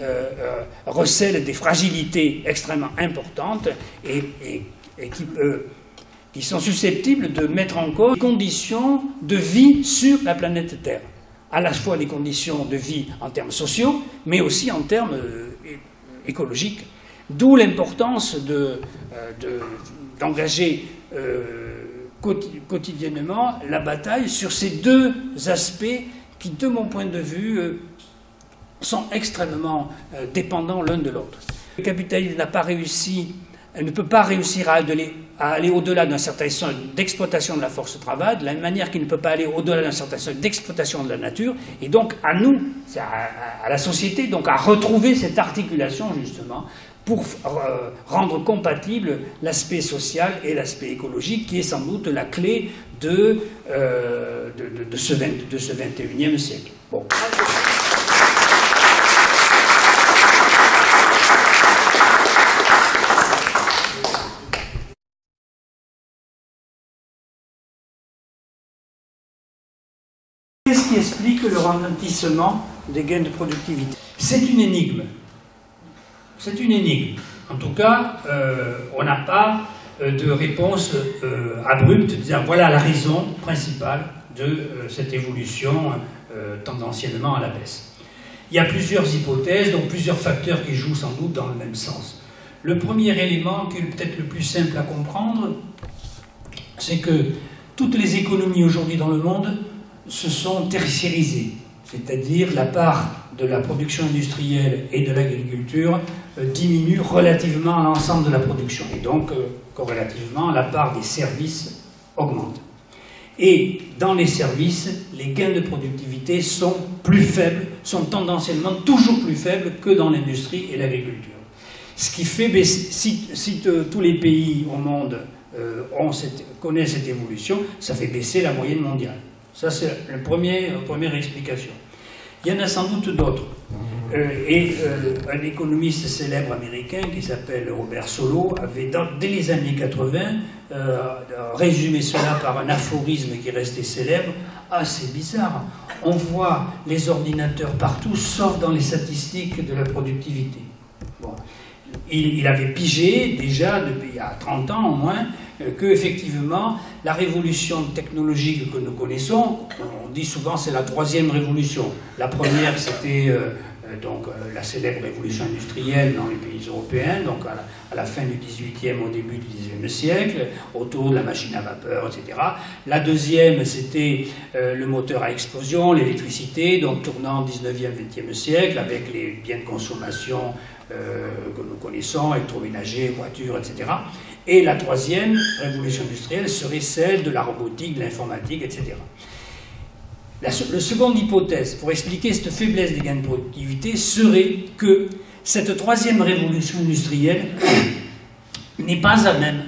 recèle des fragilités extrêmement importantes et qui sont susceptibles de mettre en cause les conditions de vie sur la planète Terre. À la fois les conditions de vie en termes sociaux, mais aussi en termes écologiques. D'où l'importance d'engager quotidiennement la bataille sur ces deux aspects qui, de mon point de vue, sont extrêmement dépendants l'un de l'autre. Le capitalisme n'a pas réussi, ne peut pas réussir à aller au-delà d'un certain seuil d'exploitation de la force de travail, de la même manière qu'il ne peut pas aller au-delà d'un certain seuil d'exploitation de la nature, et donc à nous, à la société, donc à retrouver cette articulation justement pour rendre compatible l'aspect social et l'aspect écologique, qui est sans doute la clé de ce 21e siècle. Bon. Qu'est-ce qui explique le ralentissement des gains de productivité? C'est une énigme. C'est une énigme. En tout cas, on n'a pas de réponse abrupte disant voilà la raison principale de cette évolution tendanciellement à la baisse. Il y a plusieurs hypothèses, donc plusieurs facteurs qui jouent sans doute dans le même sens. Le premier élément, qui est peut-être le plus simple à comprendre, c'est que toutes les économies aujourd'hui dans le monde se sont tertiarisées, c'est-à-dire la part de la production industrielle et de l'agriculture diminue relativement à l'ensemble de la production, et donc corrélativement la part des services augmente. Et dans les services, les gains de productivité sont plus faibles, sont tendanciellement toujours plus faibles que dans l'industrie et l'agriculture. Ce qui fait baisser, si tous les pays au monde connaissent cette évolution, ça fait baisser la moyenne mondiale. Ça, c'est la première explication. Il y en a sans doute d'autres. Un économiste célèbre américain qui s'appelle Robert Solow avait, dès les années 80, résumé cela par un aphorisme qui restait célèbre. Ah, c'est bizarre, on voit les ordinateurs partout, sauf dans les statistiques de la productivité. Bon. Il avait pigé déjà, depuis il y a 30 ans au moins, que effectivement la révolution technologique que nous connaissons, on dit souvent c'est la troisième révolution. La première c'était la célèbre révolution industrielle dans les pays européens, donc à la fin du XVIIIe, au début du XIXe siècle, autour de la machine à vapeur, etc. La deuxième c'était le moteur à explosion, l'électricité, donc tournant XIXe, XXe siècle, avec les biens de consommation que nous connaissons, électroménager, voitures, etc. Et la troisième révolution industrielle serait celle de la robotique, de l'informatique, etc. La seconde hypothèse pour expliquer cette faiblesse des gains de productivité serait que cette troisième révolution industrielle n'est pas à même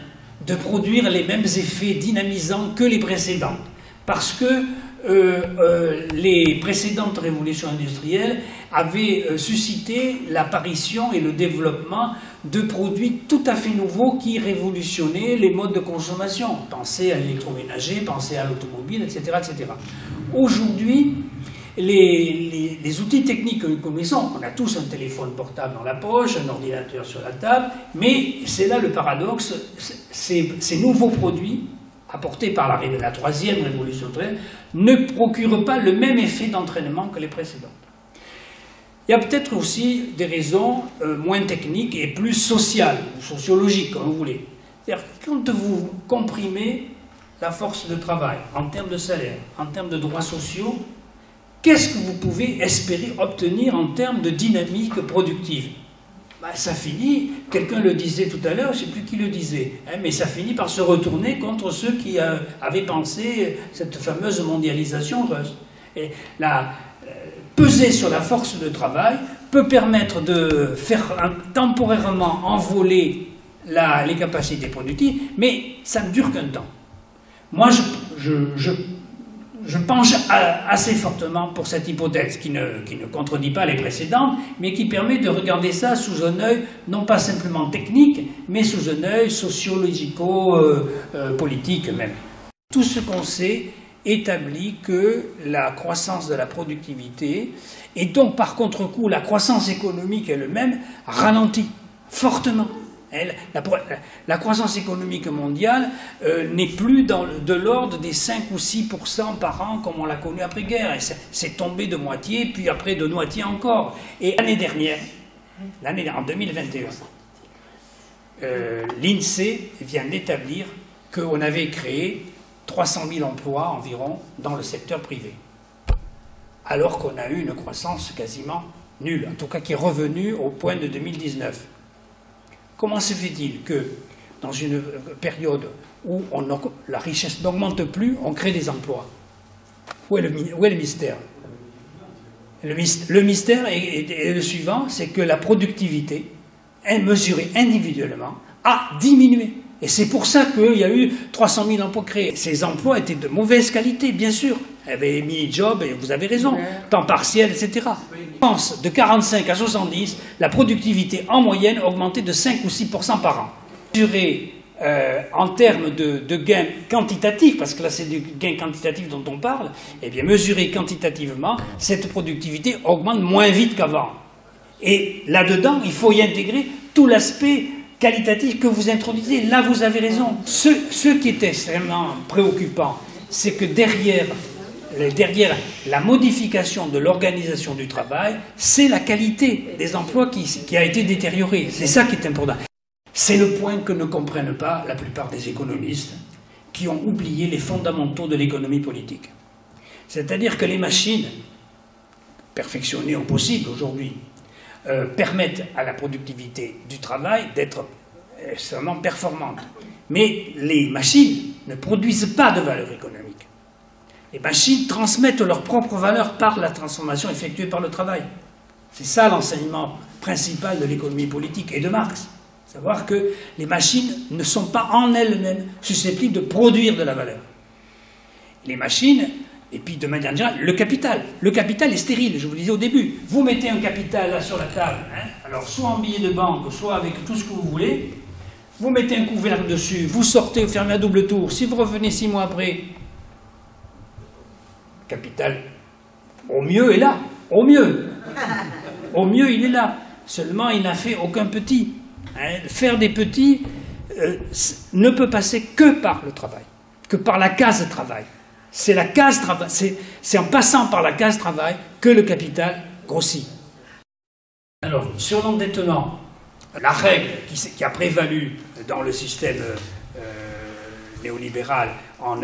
de produire les mêmes effets dynamisants que les précédentes. Parce que les précédentes révolutions industrielles avaient suscité l'apparition et le développement de produits tout à fait nouveaux qui révolutionnaient les modes de consommation. Pensez à l'électroménager, pensez à l'automobile, etc., etc. Aujourd'hui, les outils techniques que nous connaissons, on a tous un téléphone portable dans la poche, un ordinateur sur la table, mais c'est là le paradoxe, ces nouveaux produits apportés par la troisième révolution industrielle ne procurent pas le même effet d'entraînement que les précédentes. Il y a peut-être aussi des raisons moins techniques et plus sociales, ou sociologiques, comme vous voulez. C'est-à-dire que quand vous comprimez la force de travail, en termes de salaire, en termes de droits sociaux, qu'est-ce que vous pouvez espérer obtenir en termes de dynamique productive? Ça finit, quelqu'un le disait tout à l'heure, je ne sais plus qui le disait, hein, mais ça finit par se retourner contre ceux qui avaient pensé cette fameuse mondialisation heureuse. Et peser sur la force de travail peut permettre de faire temporairement envoler les capacités productives, mais ça ne dure qu'un temps. Moi, je penche assez fortement pour cette hypothèse, qui ne contredit pas les précédentes, mais qui permet de regarder ça sous un œil, non pas simplement technique, mais sous un œil sociologico-politique même. Tout ce qu'on sait établit que la croissance de la productivité, et donc par contre-coup la croissance économique elle-même, ralentit fortement. La croissance économique mondiale n'est plus de l'ordre des 5 ou 6% par an comme on l'a connu après-guerre. C'est tombé de moitié, puis après de moitié encore. Et l'année dernière, en 2021, l'INSEE vient d'établir qu'on avait créé 300 000 emplois environ dans le secteur privé. Alors qu'on a eu une croissance quasiment nulle, en tout cas qui est revenue au point de 2019. Comment se fait-il que, dans une période où la richesse n'augmente plus, on crée des emplois? Où est le mystère? Le mystère est le suivant, c'est que la productivité, mesurée individuellement, a diminué. Et c'est pour ça qu'il y a eu 300 000 emplois créés. Ces emplois étaient de mauvaise qualité, bien sûr. Il y avait mini-job, et vous avez raison, temps partiel, etc. En France, de 45 à 70, la productivité en moyenne augmentait de 5 ou 6% par an. Mesuré en termes de gains quantitatifs, parce que là c'est du gain quantitatif dont on parle, eh bien mesuré quantitativement, cette productivité augmente moins vite qu'avant. Et là-dedans, il faut y intégrer tout l'aspect qualitatif que vous introduisez. Là, vous avez raison. Ce qui est extrêmement préoccupant, c'est que derrière la modification de l'organisation du travail, c'est la qualité des emplois qui a été détériorée. C'est ça qui est important. C'est le point que ne comprennent pas la plupart des économistes qui ont oublié les fondamentaux de l'économie politique. C'est-à-dire que les machines, perfectionnées au possible aujourd'hui, permettent à la productivité du travail d'être extrêmement performante. Mais les machines ne produisent pas de valeur économique. Les machines transmettent leur propre valeur par la transformation effectuée par le travail. C'est ça l'enseignement principal de l'économie politique et de Marx. Savoir que les machines ne sont pas en elles-mêmes susceptibles de produire de la valeur. Les machines, et puis de manière générale, le capital est stérile, je vous le disais au début. Vous mettez un capital là sur la table, hein, alors soit en billet de banque, soit avec tout ce que vous voulez, vous mettez un couvercle dessus, vous sortez, vous fermez à double tour, si vous revenez 6 mois après, capital, au mieux est là, au mieux il est là, seulement il n'a fait aucun petit. Hein. Faire des petits ne peut passer que par le travail, que par la case travail. C'est la case travail, c'est en passant par la case travail que le capital grossit. Alors, sur l'endettement, la règle qui a prévalu dans le système néolibéral en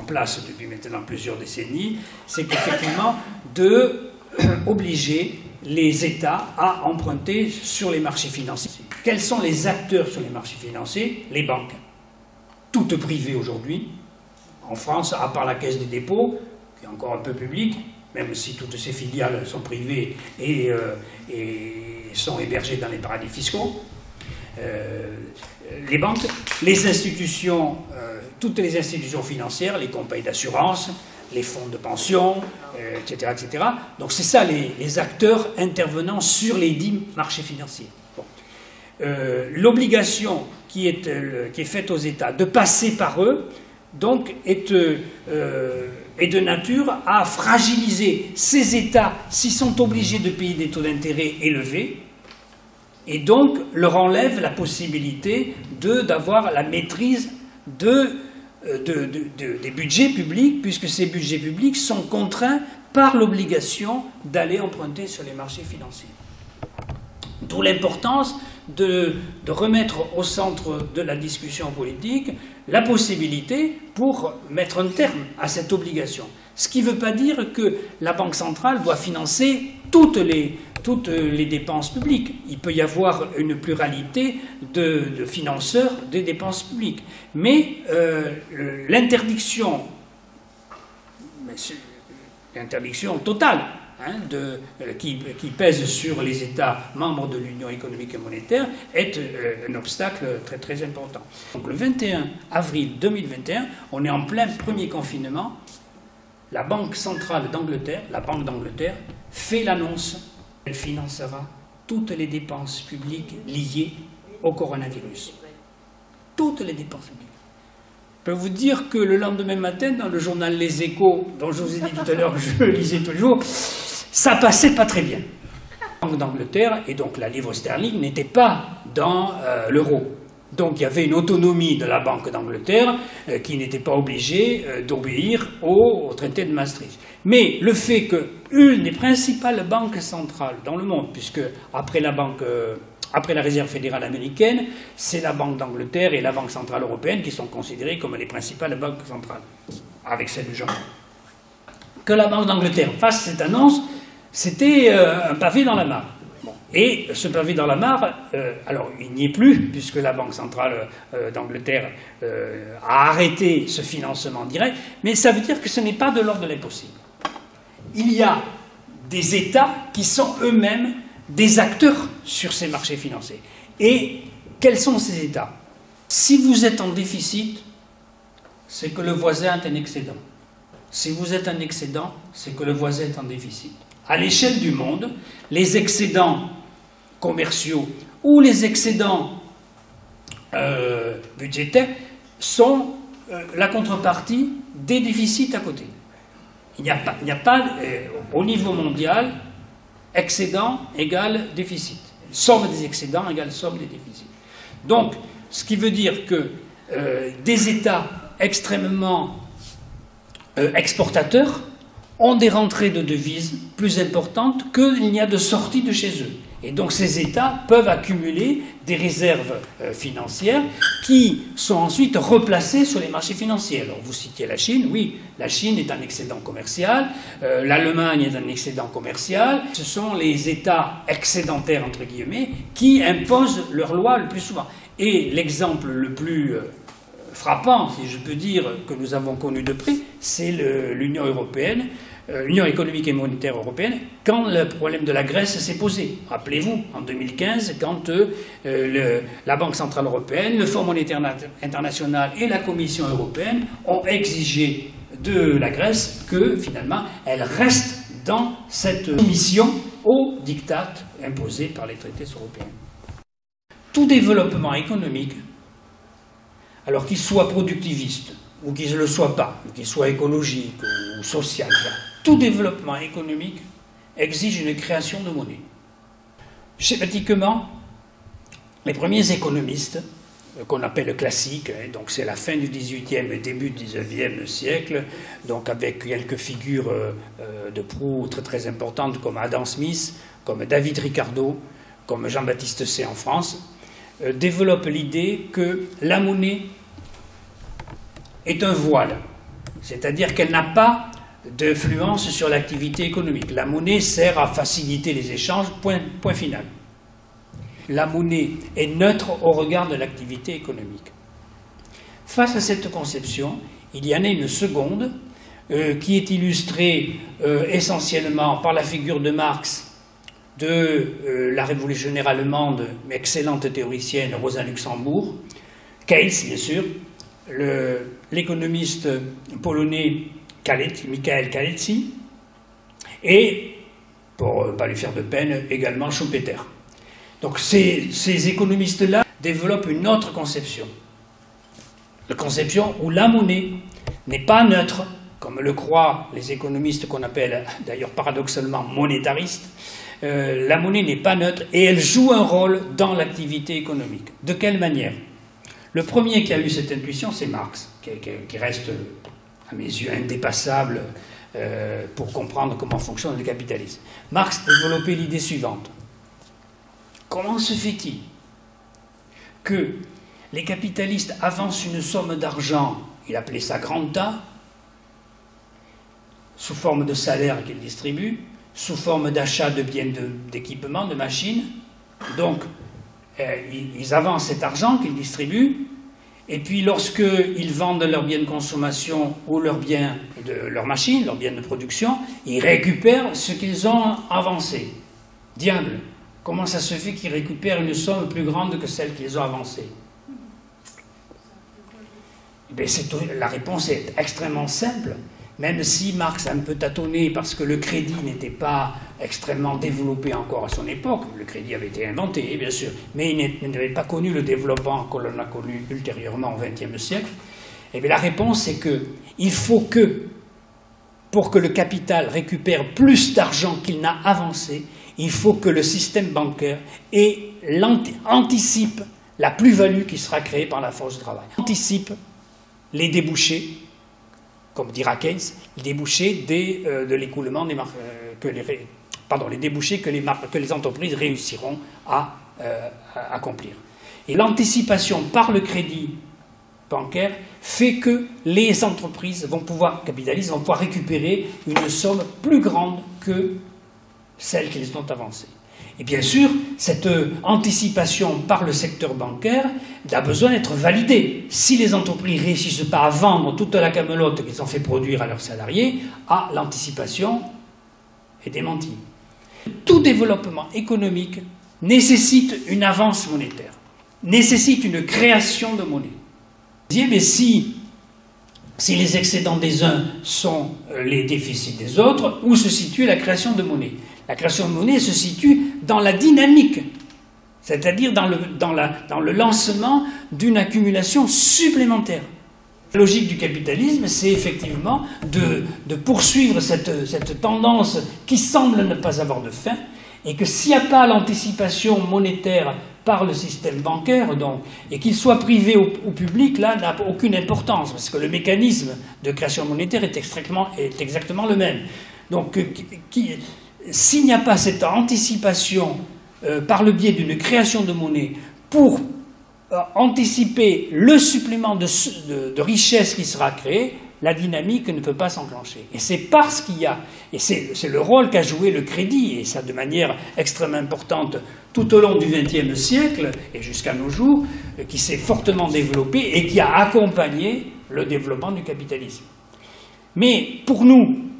place depuis maintenant plusieurs décennies, c'est qu'effectivement d'obliger les États à emprunter sur les marchés financiers. Quels sont les acteurs sur les marchés financiers? Les banques. Toutes privées aujourd'hui. En France, à part la Caisse des dépôts, qui est encore un peu publique, même si toutes ces filiales sont privées et sont hébergées dans les paradis fiscaux, les banques, les institutions, toutes les institutions financières, les compagnies d'assurance, les fonds de pension, etc., etc. Donc c'est ça les acteurs intervenant sur les dits marchés financiers. Bon. L'obligation qui est faite aux États de passer par eux, donc, est de nature à fragiliser ces États s'ils sont obligés de payer des taux d'intérêt élevés, et donc leur enlève la possibilité d'avoir la maîtrise des budgets publics, puisque ces budgets publics sont contraints par l'obligation d'aller emprunter sur les marchés financiers. D'où l'importance de remettre au centre de la discussion politique la possibilité pour mettre un terme à cette obligation. Ce qui ne veut pas dire que la Banque centrale doit financer toutes les dépenses publiques. Il peut y avoir une pluralité de financeurs des dépenses publiques. Mais l'interdiction totale qui pèse sur les États membres de l'Union économique et monétaire est un obstacle très très important. Donc le 21 avril 2021, on est en plein premier confinement. La Banque centrale d'Angleterre, la Banque d'Angleterre, fait l'annonce qu'elle financera toutes les dépenses publiques liées au coronavirus. Toutes les dépenses publiques. Je peux vous dire que le lendemain matin, dans le journal Les Échos, dont je vous ai dit tout à l'heure que je lisais tous les jours, ça passait pas très bien. La Banque d'Angleterre, et donc la livre sterling, n'était pas dans l'euro. Donc il y avait une autonomie de la Banque d'Angleterre qui n'était pas obligée d'obéir au traité de Maastricht. Mais le fait qu'une des principales banques centrales dans le monde, puisque après la Réserve fédérale américaine, c'est la Banque d'Angleterre et la Banque centrale européenne qui sont considérées comme les principales banques centrales, avec celle du Japon. Que la Banque d'Angleterre fasse cette annonce, c'était un pavé dans la mare. Bon. Et ce pavé dans la mare, alors il n'y est plus, puisque la Banque centrale d'Angleterre a arrêté ce financement direct, mais ça veut dire que ce n'est pas de l'ordre de l'impossible. Il y a des États qui sont eux-mêmes des acteurs sur ces marchés financiers. Et quels sont ces États? Si vous êtes en déficit, c'est que le voisin est un excédent. Si vous êtes un excédent, c'est que le voisin est en déficit. À l'échelle du monde, les excédents commerciaux ou les excédents budgétaires sont la contrepartie des déficits à côté. Il n'y a pas au niveau mondial, excédent égale déficit. Somme des excédents égale somme des déficits. Donc, ce qui veut dire que des États extrêmement exportateurs ont des rentrées de devises plus importantes qu'il n'y a de sorties de chez eux. Et donc ces États peuvent accumuler des réserves financières qui sont ensuite replacées sur les marchés financiers. Alors vous citiez la Chine, oui, la Chine est un excédent commercial, l'Allemagne est un excédent commercial. Ce sont les États excédentaires, entre guillemets, qui imposent leurs lois le plus souvent. Et l'exemple le plus frappant, si je peux dire, que nous avons connu de près, c'est l'Union européenne, l'Union économique et monétaire européenne, quand le problème de la Grèce s'est posé. Rappelez-vous, en 2015, quand la Banque centrale européenne, le Fonds monétaire international et la Commission européenne ont exigé de la Grèce que, finalement, elle reste dans cette mission aux diktats imposés par les traités européens. Tout développement économique, alors qu'il soit productiviste, ou qu'il ne le soit pas, qu'il soit écologique ou social, tout développement économique exige une création de monnaie. Schématiquement, les premiers économistes, qu'on appelle classiques, donc c'est la fin du XVIIIe et début du XIXe siècle, donc avec quelques figures de proue très très importantes comme Adam Smith, comme David Ricardo, comme Jean-Baptiste Say en France, développent l'idée que la monnaie est un voile, c'est-à-dire qu'elle n'a pas d'influence sur l'activité économique. La monnaie sert à faciliter les échanges, point final. La monnaie est neutre au regard de l'activité économique. Face à cette conception, il y en a une seconde qui est illustrée essentiellement par la figure de Marx, de la révolutionnaire allemande, excellente théoricienne Rosa Luxembourg, Keynes bien sûr, l'économiste polonais Michael Kalecki, et, pour ne pas lui faire de peine, également Schumpeter. Donc ces économistes-là développent une autre conception. Une conception où la monnaie n'est pas neutre, comme le croient les économistes qu'on appelle d'ailleurs paradoxalement monétaristes. La monnaie n'est pas neutre et elle joue un rôle dans l'activité économique. De quelle manière? Le premier qui a eu cette intuition, c'est Marx, qui reste, à mes yeux, indépassable pour comprendre comment fonctionne le capitalisme. Marx développait l'idée suivante. comment se fait-il que les capitalistes avancent une somme d'argent, il appelait ça granta, sous forme de salaire qu'ils distribuent, sous forme d'achat de biens d'équipement, de machines. Donc, ils avancent cet argent qu'ils distribuent, et puis lorsqu'ils vendent leurs biens de consommation ou leurs machines, leurs biens de production, ils récupèrent ce qu'ils ont avancé. Diable, comment ça se fait qu'ils récupèrent une somme plus grande que celle qu'ils ont avancée? La réponse est extrêmement simple, même si Marx a un peu tâtonné parce que le crédit n'était pas extrêmement développé encore à son époque. Le crédit avait été inventé, bien sûr, mais il n'avait pas connu le développement que l'on a connu ultérieurement au XXe siècle. Et bien la réponse est qu'il faut que, pour que le capital récupère plus d'argent qu'il n'a avancé, il faut que le système bancaire anticipe la plus-value qui sera créée par la force de travail. Anticipe les débouchés, comme dira Keynes, les débouchés de l'écoulement des les débouchés que les entreprises réussiront à accomplir. Et l'anticipation par le crédit bancaire fait que les entreprises capitalistes vont pouvoir récupérer une somme plus grande que celle qu'ils ont avancée. Et bien sûr, cette anticipation par le secteur bancaire a besoin d'être validée. Si les entreprises ne réussissent pas à vendre toute la camelote qu'ils ont fait produire à leurs salariés, l'anticipation est démentie. Tout développement économique nécessite une avance monétaire, nécessite une création de monnaie. Mais si les excédents des uns sont les déficits des autres, où se situe la création de monnaie? La création de monnaie se situe dans la dynamique, c'est-à-dire dans le lancement d'une accumulation supplémentaire. La logique du capitalisme, c'est effectivement de poursuivre cette tendance qui semble ne pas avoir de fin, et que s'il n'y a pas l'anticipation monétaire par le système bancaire, donc, et qu'il soit privé au public, là, n'a aucune importance, parce que le mécanisme de création monétaire est exactement le même. Donc, s'il n'y a pas cette anticipation par le biais d'une création de monnaie pour anticiper le supplément de richesse qui sera créé, la dynamique ne peut pas s'enclencher. Et c'est parce qu'il y a, et c'est le rôle qu'a joué le crédit, et ça de manière extrêmement importante tout au long du XXe siècle et jusqu'à nos jours, qui s'est fortement développé et qui a accompagné le développement du capitalisme. Mais pour nous,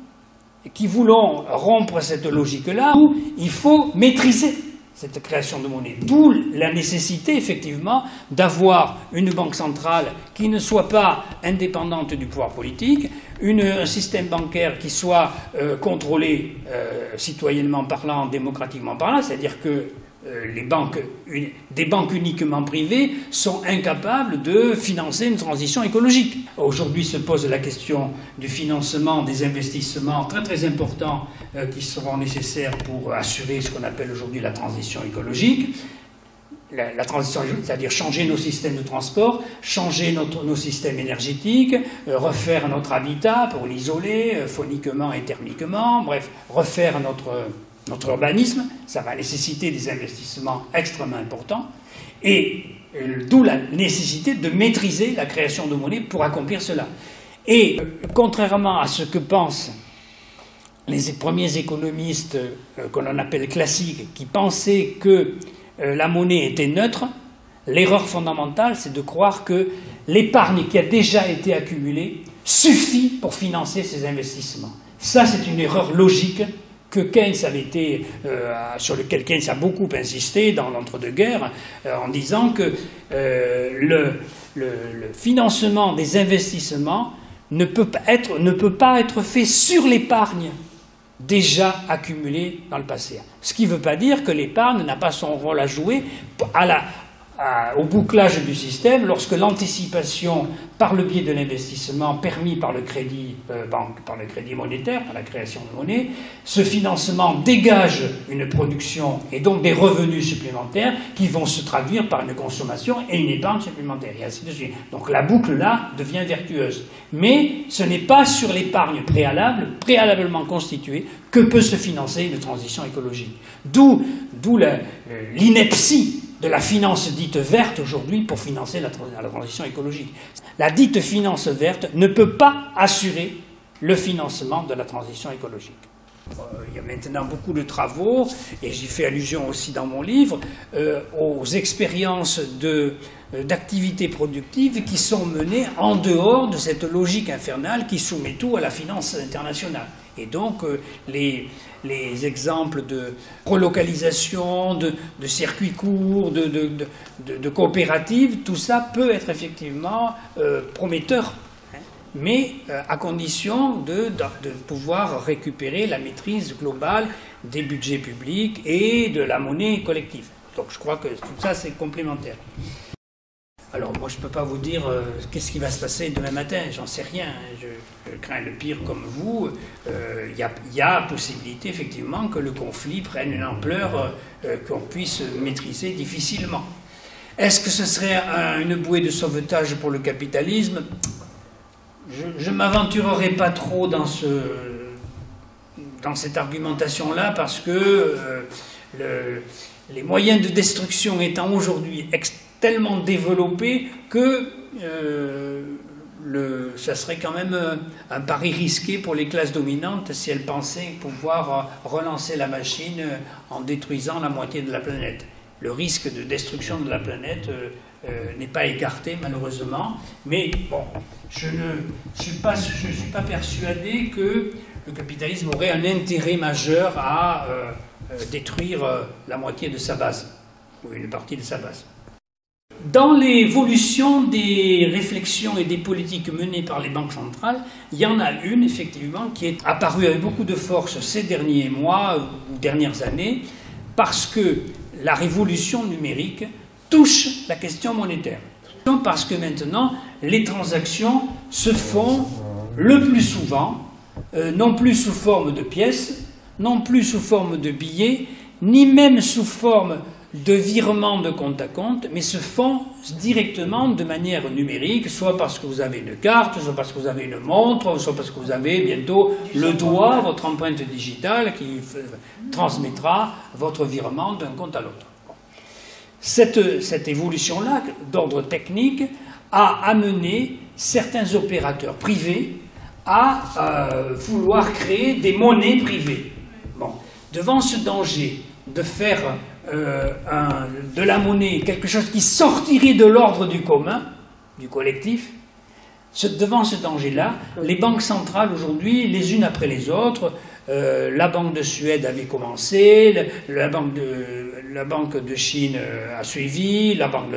qui voulons rompre cette logique-là, il faut maîtriser cette création de monnaie. D'où la nécessité, effectivement, d'avoir une banque centrale qui ne soit pas indépendante du pouvoir politique, un système bancaire qui soit contrôlé citoyennement parlant, démocratiquement parlant, c'est-à-dire que des banques uniquement privées sont incapables de financer une transition écologique. Aujourd'hui se pose la question du financement des investissements très très importants qui seront nécessaires pour assurer ce qu'on appelle aujourd'hui la transition écologique. La transition, c'est-à-dire changer nos systèmes de transport, changer nos systèmes énergétiques, refaire notre habitat pour l'isoler phoniquement et thermiquement, bref, refaire notre urbanisme, ça va nécessiter des investissements extrêmement importants, et d'où la nécessité de maîtriser la création de monnaie pour accomplir cela. Et contrairement à ce que pensent les premiers économistes que l'on appelle classiques, qui pensaient que la monnaie était neutre, l'erreur fondamentale, c'est de croire que l'épargne qui a déjà été accumulée suffit pour financer ces investissements. Ça, c'est une erreur logique sur lequel Keynes a beaucoup insisté dans l'entre-deux-guerres, en disant que le financement des investissements ne peut pas être fait sur l'épargne déjà accumulée dans le passé. Ce qui ne veut pas dire que l'épargne n'a pas son rôle à jouer au bouclage du système lorsque l'anticipation par le biais de l'investissement permis par le crédit monétaire, par la création de monnaie, ce financement dégage une production et donc des revenus supplémentaires qui vont se traduire par une consommation et une épargne supplémentaire, et ainsi de suite. Donc la boucle là devient vertueuse. Mais ce n'est pas sur l'épargne préalablement constituée, que peut se financer une transition écologique. D'où l'ineptie de la finance dite verte aujourd'hui pour financer la transition écologique. La dite finance verte ne peut pas assurer le financement de la transition écologique. Il y a maintenant beaucoup de travaux, et j'y fais allusion aussi dans mon livre, aux expériences d'activités productives qui sont menées en dehors de cette logique infernale qui soumet tout à la finance internationale. Et donc les exemples de relocalisation, de circuits courts, de coopératives, tout ça peut être effectivement prometteur, mais à condition de pouvoir récupérer la maîtrise globale des budgets publics et de la monnaie collective. Donc je crois que tout ça c'est complémentaire. Alors moi je ne peux pas vous dire qu'est-ce qui va se passer demain matin, j'en sais rien, je crains le pire comme vous. Il y a possibilité effectivement que le conflit prenne une ampleur qu'on puisse maîtriser difficilement. Est-ce que ce serait une bouée de sauvetage pour le capitalisme? Je ne m'aventurerai pas trop dans cette argumentation-là parce que les moyens de destruction étant aujourd'hui tellement développés que ça serait quand même un pari risqué pour les classes dominantes si elles pensaient pouvoir relancer la machine en détruisant la moitié de la planète. Le risque de destruction de la planète n'est pas écarté malheureusement, mais bon, je ne suis pas persuadé que le capitalisme aurait un intérêt majeur à détruire la moitié de sa base, ou une partie de sa base. Dans l'évolution des réflexions et des politiques menées par les banques centrales, il y en a une, effectivement, qui est apparue avec beaucoup de force ces derniers mois ou dernières années, parce que la révolution numérique touche la question monétaire. Parce que maintenant, les transactions se font le plus souvent, non plus sous forme de pièces, non plus sous forme de billets, ni même sous forme de virements de compte à compte, mais se font directement de manière numérique, soit parce que vous avez une carte, soit parce que vous avez une montre, soit parce que vous avez bientôt le doigt, votre empreinte digitale qui transmettra votre virement d'un compte à l'autre. Cette évolution-là, d'ordre technique, a amené certains opérateurs privés à vouloir créer des monnaies privées. Bon. Devant ce danger de faire de la monnaie quelque chose qui sortirait de l'ordre du commun, du collectif, devant ce danger-là, les banques centrales aujourd'hui, les unes après les autres, la Banque de Suède avait commencé, la Banque de Chine a suivi, la Banque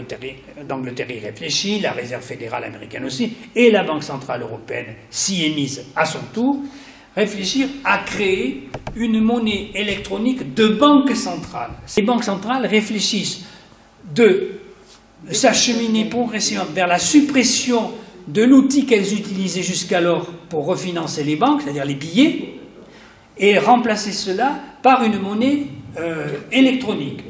d'Angleterre y réfléchit, la Réserve fédérale américaine aussi, et la Banque centrale européenne s'y est mise à son tour, réfléchir à créer une monnaie électronique de banque centrale. Les banques centrales réfléchissent de s'acheminer progressivement vers la suppression de l'outil qu'elles utilisaient jusqu'alors pour refinancer les banques, c'est-à-dire les billets, et remplacer cela par une monnaie électronique.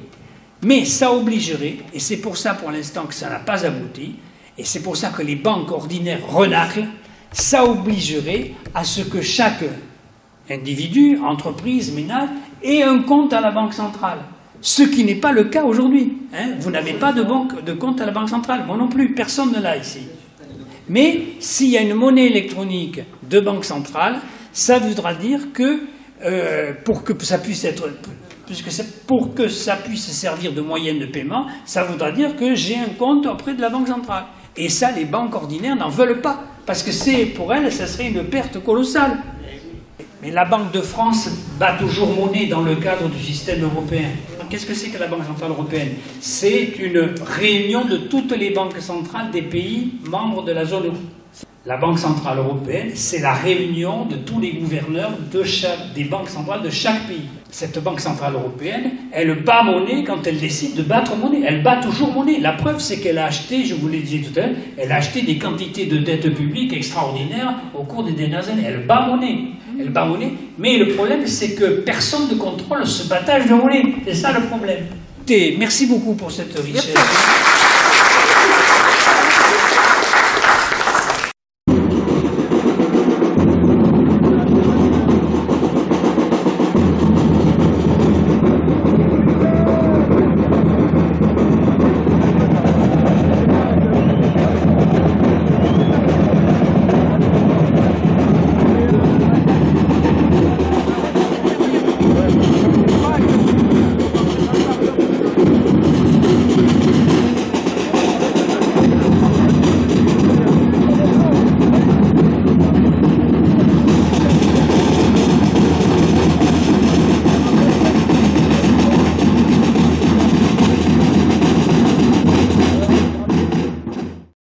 Mais ça obligerait, et c'est pour ça pour l'instant que ça n'a pas abouti, et c'est pour ça que les banques ordinaires renâclent, ça obligerait à ce que chaque individu, entreprise, ménage, ait un compte à la Banque centrale. Ce qui n'est pas le cas aujourd'hui. Hein. Vous n'avez pas de compte à la Banque centrale, moi non plus, personne ne l'a ici. Mais s'il y a une monnaie électronique de Banque centrale, ça voudra dire que pour que ça puisse servir de moyen de paiement, ça voudra dire que j'ai un compte auprès de la Banque centrale. Et ça, les banques ordinaires n'en veulent pas, parce que pour elles, ça serait une perte colossale. Mais la Banque de France bat toujours monnaie dans le cadre du système européen. Qu'est-ce que c'est que la Banque centrale européenne? C'est une réunion de toutes les banques centrales des pays membres de la zone euro. La Banque Centrale Européenne, c'est la réunion de tous les gouverneurs des banques centrales de chaque pays. Cette Banque Centrale Européenne, elle bat monnaie quand elle décide de battre monnaie. Elle bat toujours monnaie. La preuve, c'est qu'elle a acheté, je vous l'ai dit tout à l'heure, elle a acheté des quantités de dettes publiques extraordinaires au cours des dernières années. Elle bat monnaie. Elle bat monnaie. Mais le problème, c'est que personne ne contrôle ce battage de monnaie. C'est ça le problème. Merci beaucoup pour cette richesse. Merci.